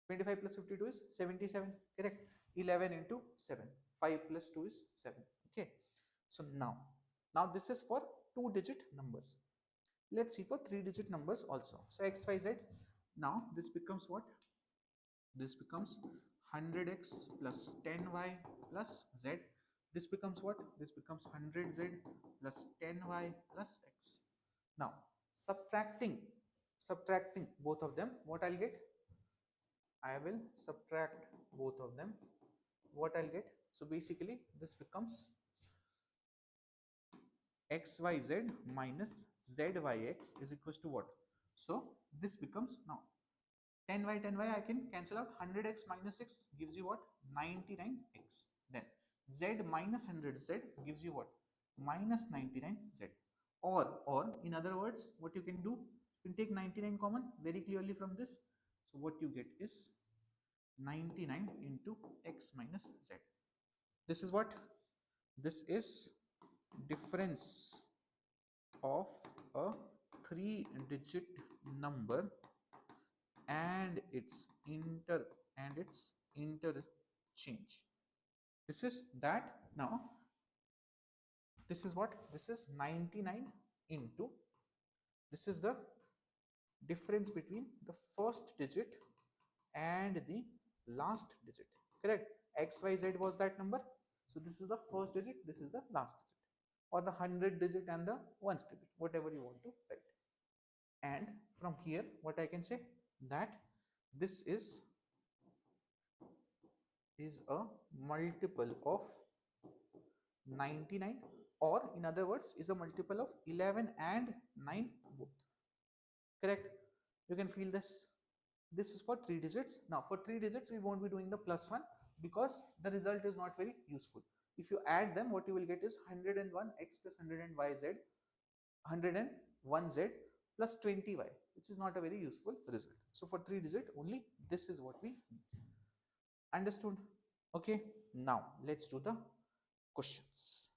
25 plus 52 is 77. Correct? 11 into 7. 5 plus 2 is 7. Okay. So now this is for two-digit numbers. Let's see for three-digit numbers also. So x, y, z. Now this becomes what? This becomes 100x plus 10y plus z. This becomes what? This becomes 100z plus 10y plus x. Now subtracting both of them, what I'll get? I will subtract both of them. What I'll get? So basically this becomes xyz minus zyx is equals to what? So this becomes, now 10y I can cancel out. 100x minus 6 gives you what? 99x. Then z minus 100z gives you what? Minus 99z. Or in other words, what you can do, you can take 99 common very clearly from this. So what you get is 99 into x minus z. This is what? This is difference of a three-digit number and its interchange. This is that. Now this is what? This is 99 into, this is the difference between the first digit and the last digit. Correct? XYZ was that number. So this is the first digit, this is the last digit, or the 100 digit and the ones digit, whatever you want to write. And from here what I can say, that this is a multiple of 99, or in other words is a multiple of 11 and 9 both. Correct? You can feel this. This is for three digits. Now for three digits we won't be doing the plus one because the result is not very useful. If you add them, what you will get is 101x plus 100yz, 101z plus 20y, which is not a very useful result. So for three digit only, this is what we need. Understood? Okay, now let's do the questions.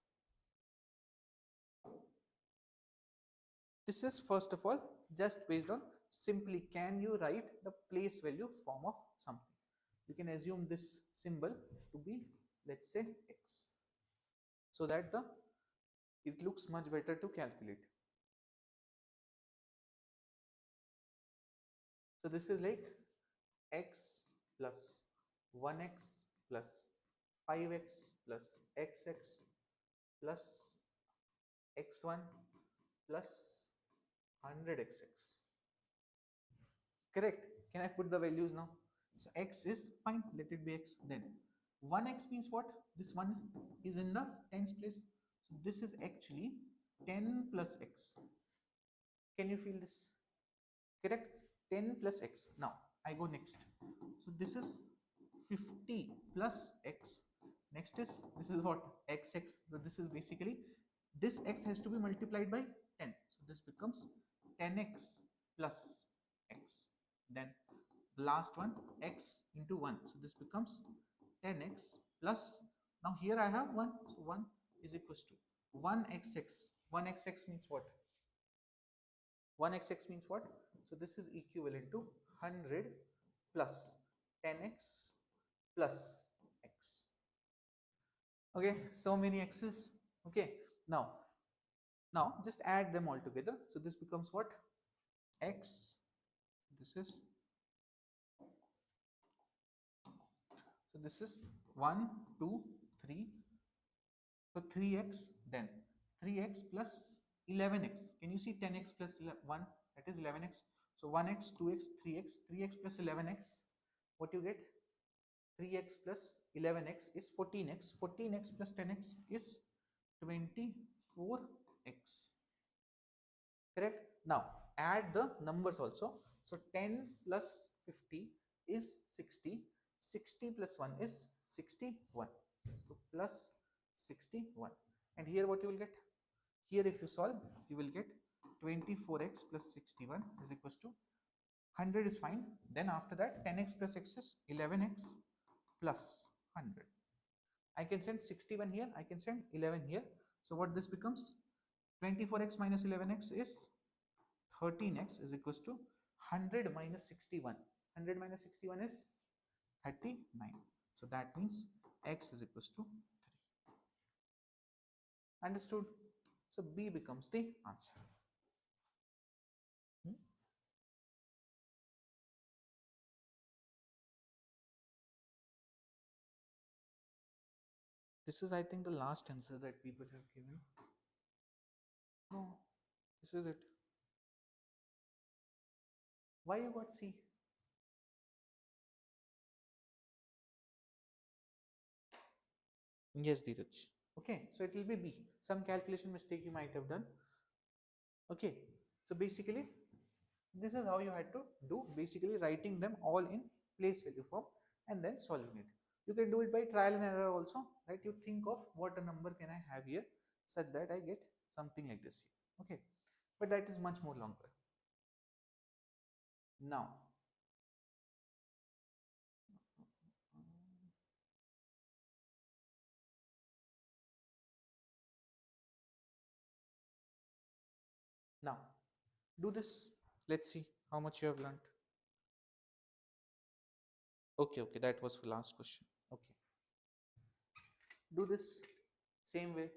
This is first of all just based on simply can you write the place value form of something. You can assume this symbol to be, let's say, x, so that it looks much better to calculate. So this is like x plus 1x plus 5x plus xx plus x1 plus 100xx. Correct? Can I put the values now? So x is fine, let it be x. Then 1x means what? This one is in the tens place. So this is actually 10 plus x. Can you feel this? Correct? 10 plus x. Now I go next. So this is 50 plus x. Next is, this is what? Xx. So this is basically, this x has to be multiplied by 10. So this becomes 10x plus x. Then the last one, x into 1. So this becomes 10x plus, now here I have 1. So 1 is equals to 1xx. 1xx means what? 1xx means what? So this is equivalent to 100 plus 10x plus x. Okay, so many x's. Okay, now just add them all together. So this becomes what? X. This is, so this is 1 2 3. So 3x, then 3x plus 11x. Can you see 10x plus 1? That is 11x. So 1x, 2x, 3x, 3x plus 11x. What you get? 3x plus 11x is 14x. 14x plus 10x is 24x. Correct? Now add the numbers also. So 10 plus 50 is 60. 60 plus 1 is 61. So plus 61. And here what you will get? Here if you solve, you will get 24x plus 61 is equals to 100 is fine. Then after that 10x plus x is 11x plus 100. I can send 61 here, I can send 11 here. So what this becomes? 24x minus 11x is 13x is equals to 100 minus 61. 100 minus 61 is 39. So that means x is equals to 3. Understood? So B becomes the answer. This is, I think, the last answer that people have given. No, this is it. Why you got C? Yes, Dheeraj. Okay, so it will be B. Some calculation mistake you might have done. Okay, so basically, this is how you had to do, basically writing them all in place value form and then solving it. You can do it by trial and error also, right? You think of what a number can I have here such that I get something like this here. Okay, but that is much more longer. Now do this. Let's see how much you have learned. Okay, that was the last question. Okay, do this same way.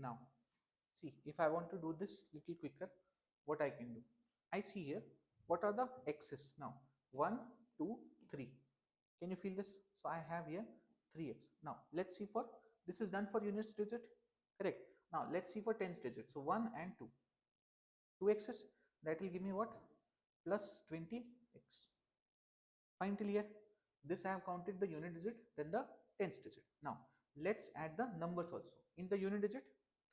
Now see, if I want to do this little quicker, what I can do, I see here what are the x's now. 1 2 3. Can you feel this? So I have here 3x. Now let's see for, this is done for units digit, correct? Now let's see for tens digit. So 1 and 2, 2x's, that will give me what? Plus 20x. Fine till here. This I have counted the unit digit, then the tens digit. Now let's add the numbers also. In the unit digit,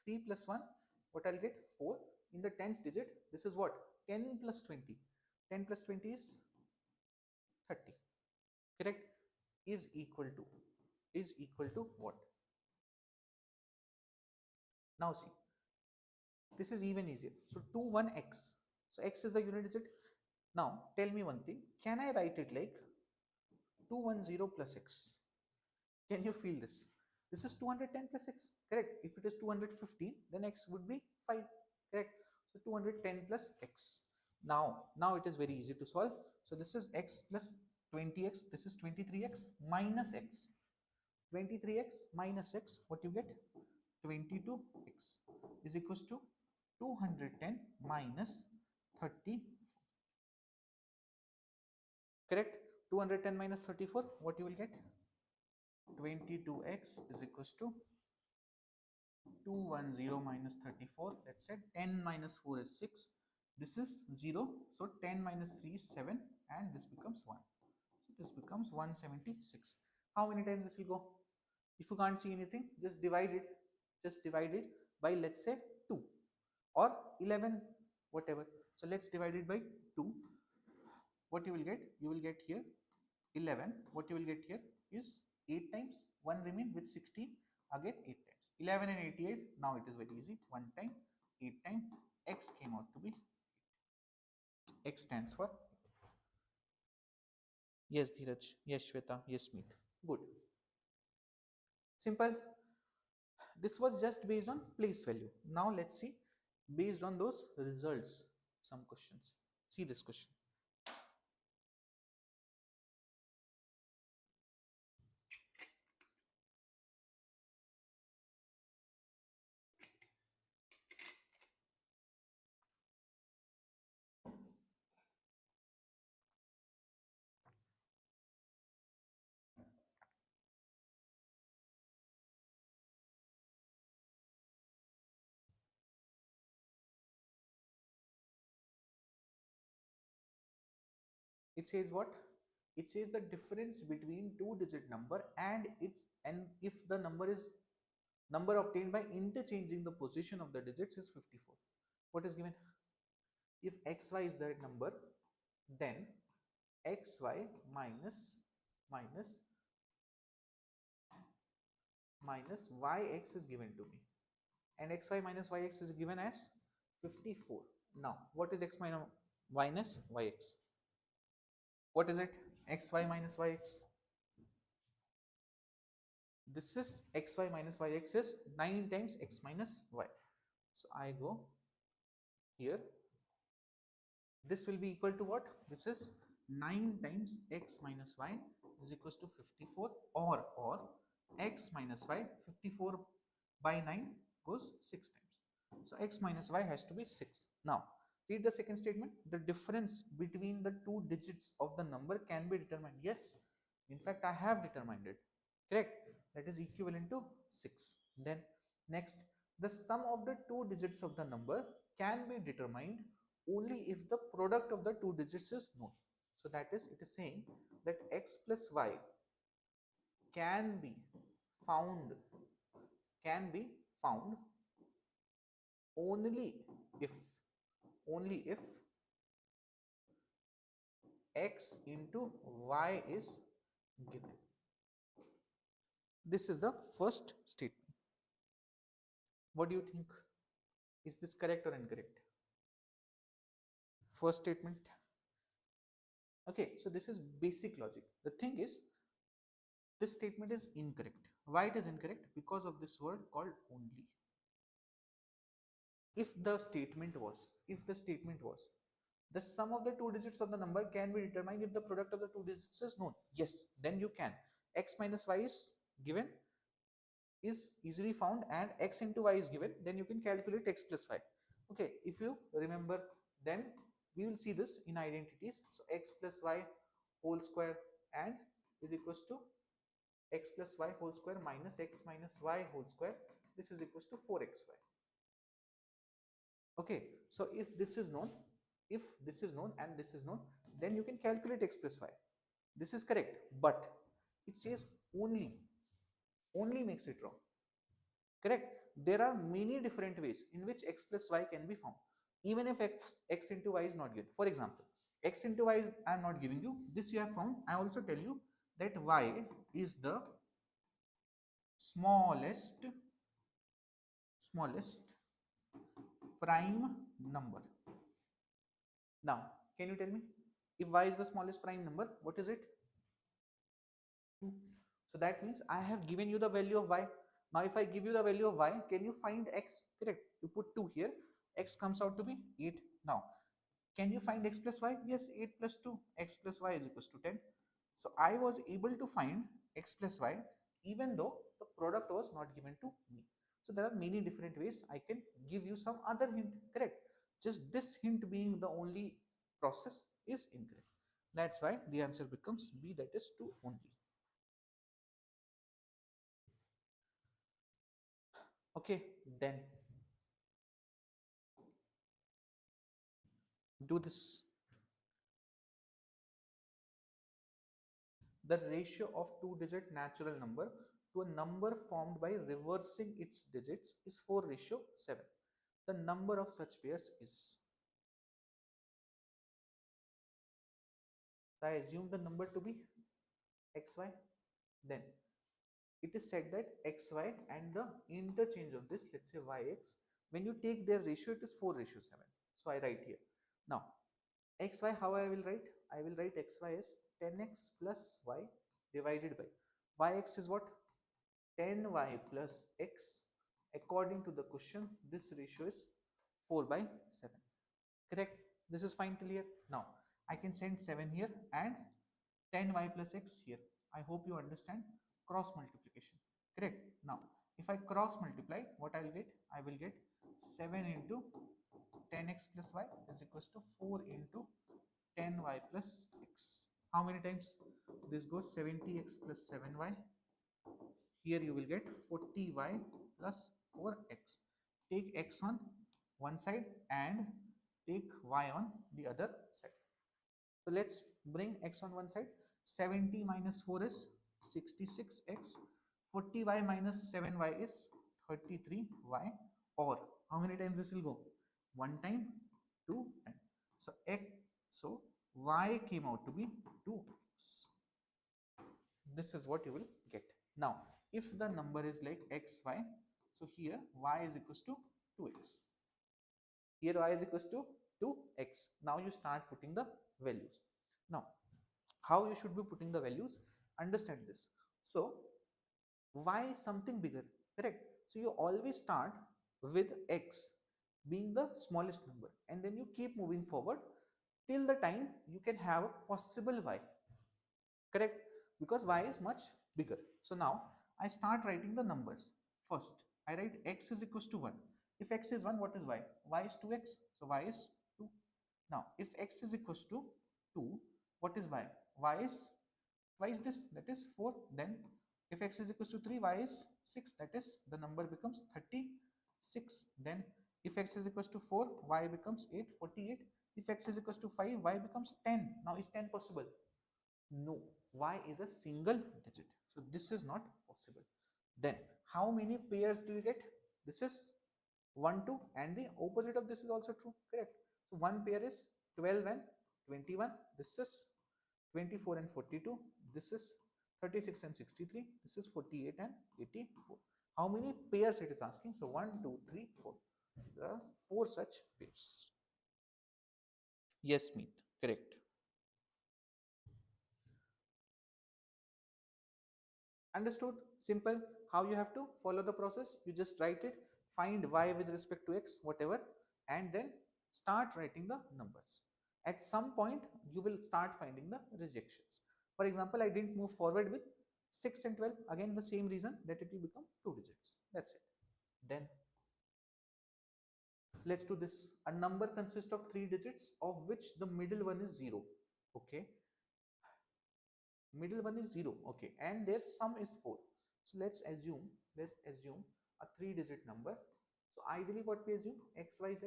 3 plus 1, what I'll get? 4. In the tens digit, this is what? 10 plus 20. 10 plus 20 is 30. Correct? Is equal to what? Now see, this is even easier. So 21x. So x is the unit digit. Now tell me one thing. Can I write it like 210 plus x? Can you feel this? This is 210 plus x, correct? If it is 215, then x would be 5, correct? So 210 plus x. Now it is very easy to solve. So this is x plus 20x. This is 23x minus x. 23x minus x, what you get? 22x is equals to 210 minus 30, correct? 210 minus 34, what you will get? 22x is equals to 210 minus 34. Let's say 10 minus 4 is 6. This is 0. So 10 minus 3 is 7 and this becomes 1. So this becomes 176. How many times this will go? If you can't see anything, just divide it. Just divide it by, let's say, 2 or 11, whatever. So let's divide it by 2. What you will get? You will get here 11. What you will get here is 8 times. 1 remain with 16. Again 8 times. 11 and 88. Now it is very easy. 1 time, 8 time. X came out to be 8. X stands for. Yes, Dheeraj. Yes, Shweta. Yes, Meet. Good. Simple. This was just based on place value. Now let's see based on those results some questions. See this question. It says what? It says the difference between two-digit number and if the number obtained by interchanging the position of the digits is 54. What is given? If xy is that number, then xy minus yx is given to me, and xy minus yx is given as 54. Now what is x minus yx? What is it? Xy minus yx. This is xy minus yx is 9 times x minus y. So I go here. This will be equal to what? This is 9 times x minus y is equals to 54, or x minus y, 54 by 9 goes 6 times. So x minus y has to be 6. Now read the second statement. The difference between the two digits of the number can be determined. Yes, in fact I have determined it, correct? That is equivalent to 6. Then next, the sum of the two digits of the number can be determined only if the product of the two digits is known. So that is, it is saying that x plus y can be found only if x into y is given. This is the first statement. What do you think? Is this correct or incorrect? First statement. Okay, so this is basic logic. The thing is, this statement is incorrect. Why it is incorrect? Because of this word called only. If the statement was the sum of the two digits of the number can be determined if the product of the two digits is known, yes, then you can. X minus y is given, is easily found, and x into y is given, then you can calculate x plus y. Okay, if you remember, then we will see this in identities. So x plus y whole square and is equals to x plus y whole square minus x minus y whole square. This is equals to 4xy. Okay, so if this is known and this is known, then you can calculate x plus y. This is correct, but it says only makes it wrong, correct? There are many different ways in which x plus y can be found, even if x into y is not given. For example, x into y is, I am not giving you this, you have found. I also tell you that y is the smallest prime number. Now, can you tell me if y is the smallest prime number, what is it? 2. So that means I have given you the value of y. Now, if I give you the value of y, can you find x? Correct. You put 2 here, x comes out to be 8. Now, can you find x plus y? Yes, 8 plus 2, x plus y is equals to 10. So I was able to find x plus y even though the product was not given to me. So there are many different ways I can give you some other hint, correct? Just this hint being the only process is incorrect. That's why the answer becomes B, that is 2 only. Okay, then do this. The ratio of two-digit natural number to a number formed by reversing its digits is 4:7. The number of such pairs is, so I assume the number to be xy. Then it is said that xy and the interchange of this, let's say yx, when you take their ratio, it is 4:7. So I write here. Now xy, how I will write? I will write xy as 10x plus y divided by yx is what? 10y plus x. According to the question, this ratio is 4/7. Correct? This is fine till here. Now I can send 7 here and 10y plus x here. I hope you understand cross multiplication. Correct? Now if I cross multiply, what I will get? I will get 7 into 10x plus y is equals to 4 into 10y plus x. How many times? This goes 70x plus 7y. Here you will get 40y plus 4x. Take x on one side and take y on the other side. So let's bring x on one side. 70 minus 4 is 66x. 40y minus 7y is 33y. Or how many times this will go? One time, two times. So x, so y came out to be 2x. This is what you will get. Now, if the number is like xy, so here y is equals to 2x. Here y is equals to 2x. Now you start putting the values. Now, how you should be putting the values? Understand this. So, y is something bigger, correct? So you always start with x being the smallest number, and then you keep moving forward till the time you can have a possible y, correct? Because y is much bigger. So now I start writing the numbers. First I write x is equals to 1. If x is 1, what is y? Y is 2x, so y is 2. Now if x is equals to 2, what is y? Y is this, that is 4. Then if x is equals to 3, y is 6, that is the number becomes 36. Then if x is equals to 4, y becomes 8, 48. If x is equals to 5, y becomes 10. Now is 10 possible? No, y is a single digit, so this is not possible. Then how many pairs do you get? This is 1, 2, and the opposite of this is also true, correct? So one pair is 12 and 21. This is 24 and 42. This is 36 and 63. This is 48 and 84. How many pairs it is asking? So 1, 2, 3, 4. So there are 4 such pairs. Yes, Meet, correct. Understood? Simple. How you have to follow the process? You just write it, find y with respect to x, whatever, and then start writing the numbers. At some point you will start finding the rejections. For example, I didn't move forward with 6 and 12. Again the same reason, that it will become 2 digits. That's it. Then let's do this. A number consists of 3 digits of which the middle one is 0. Okay, middle one is 0. Okay, and their sum is 4. So let's assume a 3-digit number. So ideally what we assume, x, y, z,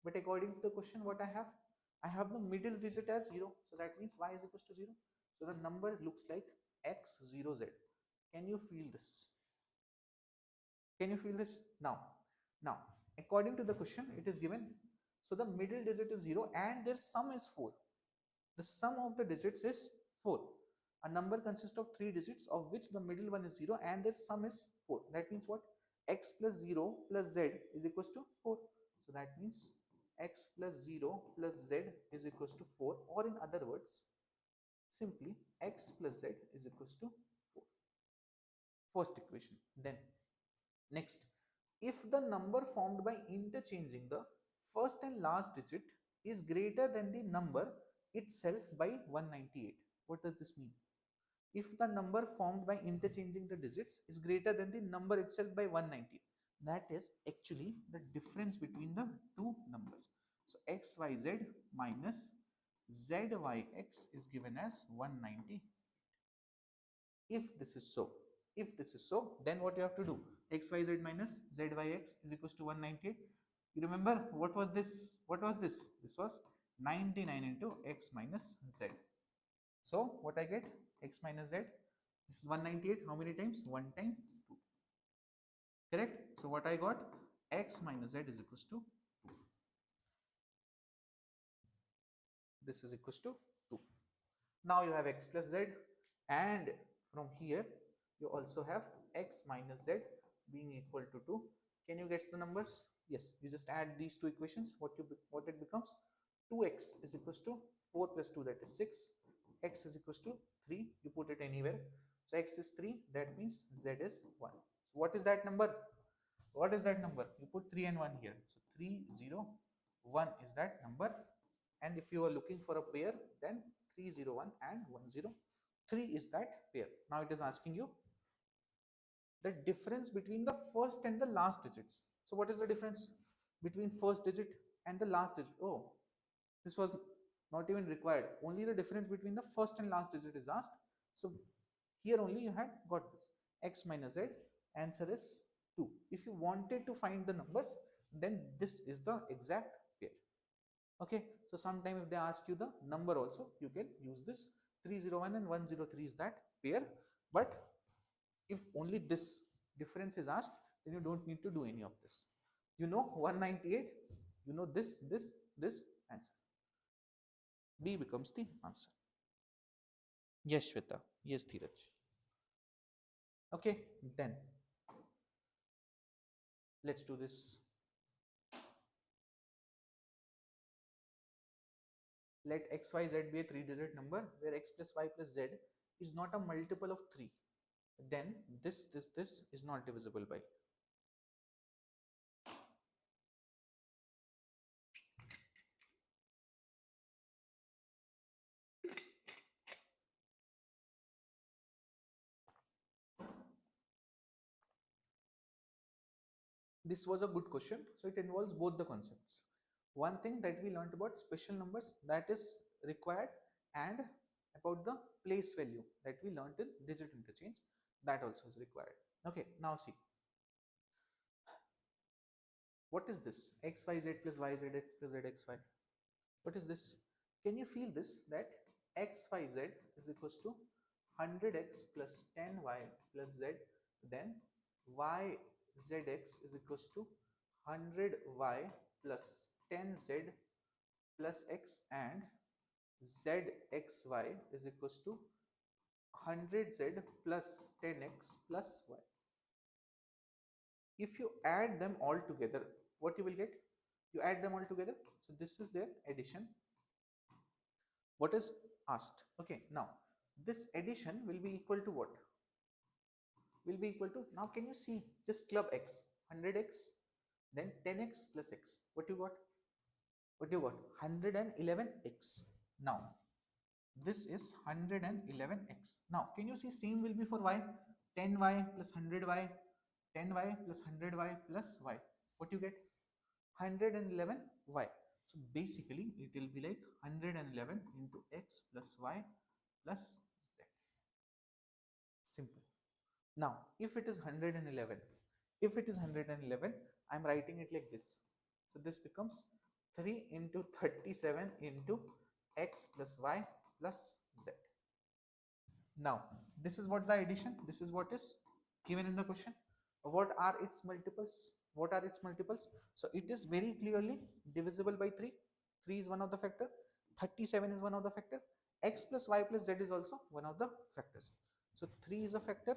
but according to the question, what I have the middle digit as 0, so that means y is equals to 0. So the number looks like x0z. Can you feel this? Can you feel this? Now according to the question, it is given, so the middle digit is 0 and their sum is 4. The sum of the digits is 4. A number consists of 3 digits of which the middle one is 0 and their sum is 4. That means what? X plus 0 plus z is equals to 4. So that means x plus 0 plus z is equals to 4, or in other words, simply x plus z is equals to 4. First equation. Then next, if the number formed by interchanging the first and last digit is greater than the number itself by 198. What does this mean? If the number formed by interchanging the digits is greater than the number itself by 190, that is actually the difference between the two numbers. So xyz minus zyx is given as 190. If this is so, then what you have to do? Xyz minus zyx is equals to 198. You remember what was this? What was this? This was 99 into x minus z. So what I get? X minus z. This is 198. How many times? 1 time 2. Correct? So what I got? X minus z is equals to 2. This is equals to 2. Now you have x plus z, and from here you also have x minus z being equal to 2. Can you get the numbers? Yes, you just add these two equations. What it becomes? 2x is equals to 4 plus 2, that is 6. X is equals to 3. You put it anywhere. So x is 3, that means z is 1. So what is that number? What is that number? You put 3 and 1 here. So 3, 0, 1 is that number. And if you are looking for a pair, then 301 and 103 is that pair. Now it is asking you the difference between the first and the last digits. So what is the difference between first digit and the last digit? Oh, this was not even required. Only the difference between the first and last digit is asked. So here only you had got this. X minus z, answer is 2. If you wanted to find the numbers, then this is the exact pair. Okay, so sometime if they ask you the number also, you can use this. 301 and 103 is that pair. But if only this difference is asked, then you don't need to do any of this. You know 198, you know this answer. B becomes the answer. Yes, Shweta. Yes, Dheeraj. Okay, then let's do this. Let xyz be a 3-digit number where x plus y plus z is not a multiple of 3. Then this is not divisible by. This was a good question. So it involves both the concepts. One thing that we learned about special numbers, that is required, and about the place value that we learned in digit interchange, that also is required. Okay, now see. What is this? xyz plus yz x plus zxy. What is this? Can you feel this? That xyz is equals to 100x plus 10y plus z, then yzx is equals to 100y plus 10z plus x, and zxy is equals to 100z plus 10x plus y. If you add them all together, what you will get? You add them all together. So this is their addition. What is asked? Okay, now this addition will be equal to what? Will be equal to, now can you see, just club x, 100x, then 10x plus x. What you got? What you got? 111x. Now this is 111x. Now can you see, same will be for y? 10y plus 100y, 10y plus 100y plus y. What you get? 111y. So basically it will be like 111 into x plus y plus z. Simple. Now if it is 111, I'm writing it like this. So this becomes 3 into 37 into x plus y plus z. Now this is what the addition, this is what is given in the question. What are its multiples? What are its multiples? So it is very clearly divisible by 3. 3 is one of the factor, 37 is one of the factor, x plus y plus z is also one of the factors. So 3 is a factor,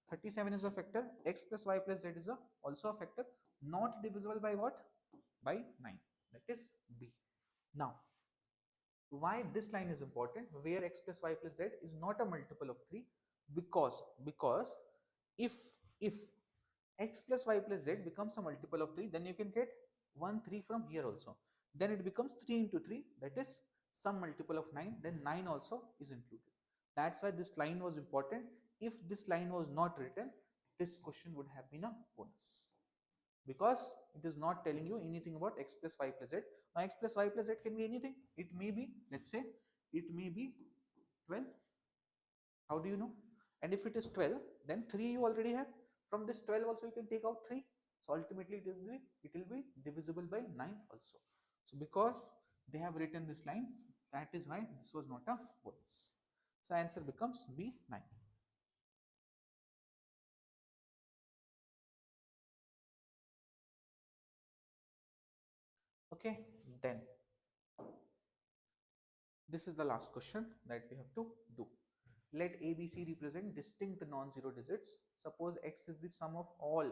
37 is a factor, x plus y plus z is also a factor. Not divisible by what? by 9, that is B. Now why this line is important, where x plus y plus z is not a multiple of 3, because if x plus y plus z becomes a multiple of 3, then you can get 1 3 from here also, then it becomes 3 into 3, that is some multiple of 9, then 9 also is included. That's why this line was important. If this line was not written, this question would have been a bonus, because it is not telling you anything about x plus y plus z. Now x plus y plus z can be anything. It may be, let's say, it may be 12. How do you know? And if it is 12, then 3 you already have. From this 12 also you can take out 3. So ultimately it will be divisible by 9 also. So because they have written this line, that is why this was not a bonus. So answer becomes B9. Okay, then this is the last question that we have to do. Let ABC represent distinct non-zero digits. Suppose x is the sum of all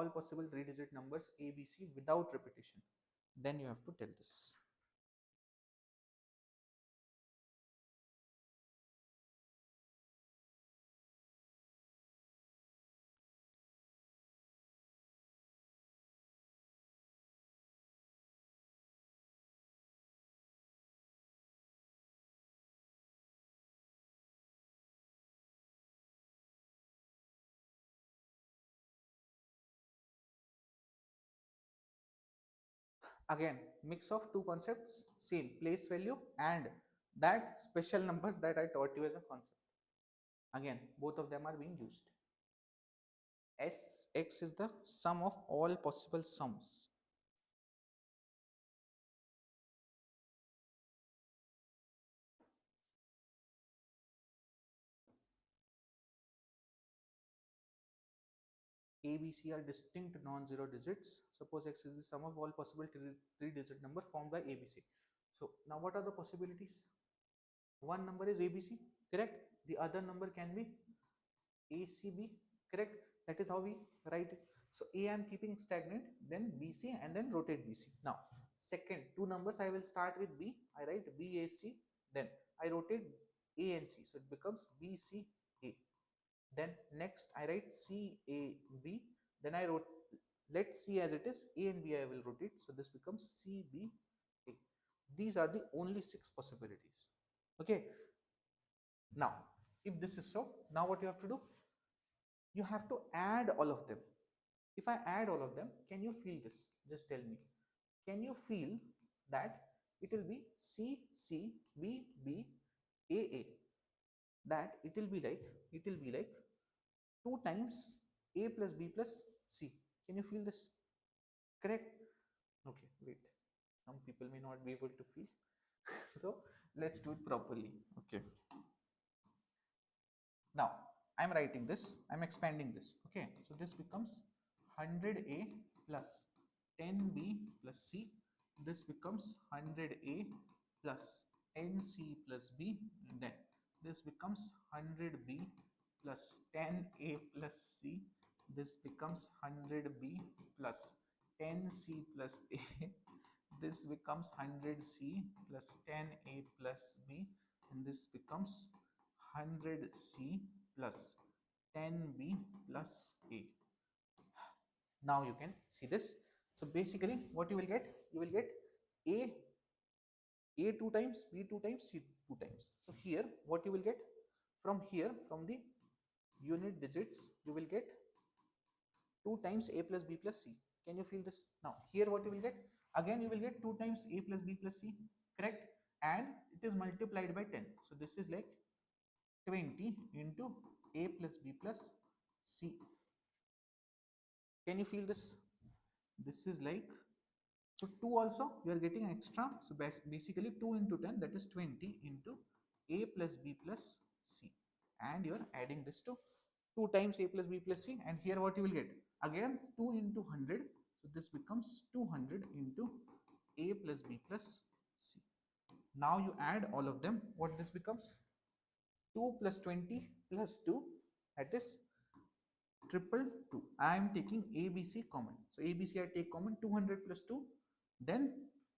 possible 3-digit numbers ABC without repetition. Then you have to tell this. Again, mix of two concepts, same place value and that special numbers that I taught you as a concept. Again, both of them are being used. X is the sum of all possible sums. ABC are distinct non-zero digits. Suppose x is the sum of all possible three-digit number formed by ABC. So now what are the possibilities? One number is ABC, correct? The other number can be ACB, correct? That is how we write it. So A I am keeping stagnant, then BC and then rotate BC. Now second two numbers I will start with B. I write BAC, then I rotate A and C, so it becomes BCA. Then next I write CAB, then I wrote, let C as it is, A and B I will rotate, so this becomes CBA. These are the only 6 possibilities. Okay, now if this is so, now what you have to do, you have to add all of them. If I add all of them, can you feel this? Just tell me, can you feel that it will be CCBBAA, that it will be like 2 times A plus B plus C. Can you feel this? Correct? Okay, wait. Some people may not be able to feel. So let's do it properly. Okay. Now I'm writing this, I'm expanding this. Okay, so this becomes 100A plus 10B plus C. This becomes 100A plus NC plus B. And then this becomes 100B plus 10A plus C. This becomes 100B plus 10C plus A. This becomes 100C plus 10A plus B. And this becomes 100C plus 10B plus A. Now you can see this. So basically what you will get, you will get A 2 times, B 2 times, C 2 times. So here what you will get, from here, from the unit digits, you will get 2 times A plus B plus C. Can you feel this? Now here what you will get, again you will get 2 times A plus B plus C, correct? And it is multiplied by 10. So this is like 20 into A plus B plus C. Can you feel this? This is like, so 2 also you are getting extra. So basically 2 into 10, that is 20 into A plus B plus C. And you are adding this to 2 times A plus B plus C. And here what you will get? Again 2 into 100. So this becomes 200 into A plus B plus C. Now you add all of them. What this becomes? 2 plus 20 plus 2, that is triple 2. I am taking ABC common. So ABC I take common, 200 plus 2, then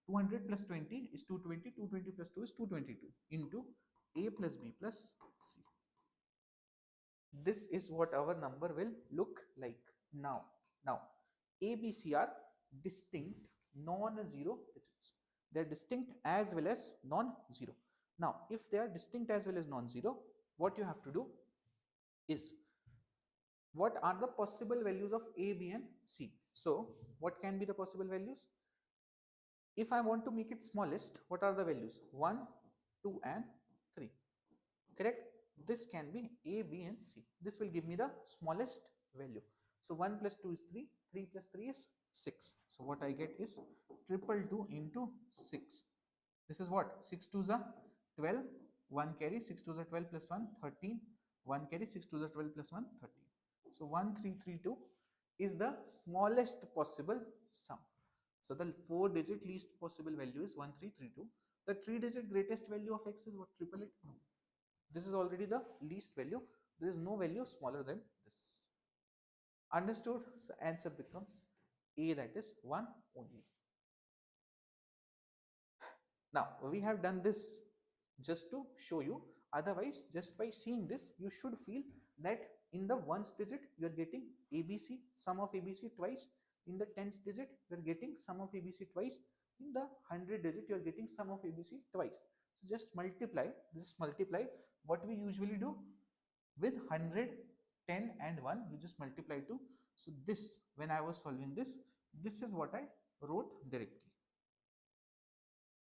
200 plus 20 is 220, 220 plus 2 is 222 into A plus B plus C. This is what our number will look like now. Now, ABC are distinct non-zero digits. They are distinct as well as non-zero. Now, if they are distinct as well as non-zero, what you have to do is, what are the possible values of A, B and C? So, what can be the possible values? If I want to make it smallest, what are the values? 1, 2 and 3. Correct? This can be A, B and C. This will give me the smallest value. So 1 plus 2 is 3, 3 plus 3 is 6. So what I get is 222 into 6. This is what? 6 2s are 12, 1 carry, 6 2s are 12 plus 1, 13, 1 carry, 6 2s are 12 plus 1, 13. So 1332 is the smallest possible sum. So the 4-digit least possible value is 1332. The 3-digit greatest value of x is what? 888? No. This is already the least value. There is no value smaller than this. Understood? So answer becomes A, that is 1 only. Now we have done this just to show you. Otherwise, just by seeing this, you should feel that in the 1st digit you are getting ABC, sum of ABC twice. In the 10th digit you are getting sum of ABC twice. In the 100th digit you are getting sum of ABC twice. So just multiply, what we usually do with 100, 10 and 1, you just multiply 2. So this, when I was solving this is what I wrote directly.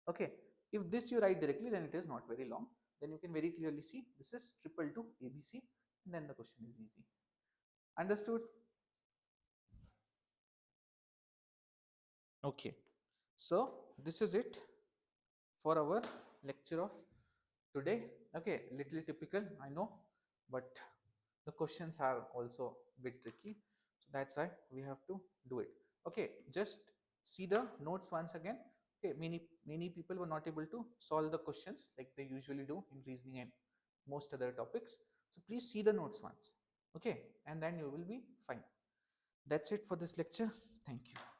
Okay, if this you write directly, then it is not very long. Then you can very clearly see this is 222 ABC, and then the question is easy. Understood? Okay, so this is it for our lecture of today. Okay, little typical, I know, but the questions are also a bit tricky, so that's why we have to do it. Okay, just see the notes once again. Okay, many people were not able to solve the questions like they usually do in reasoning and most other topics, so please see the notes once. Okay, and then you will be fine. That's it for this lecture. Thank you.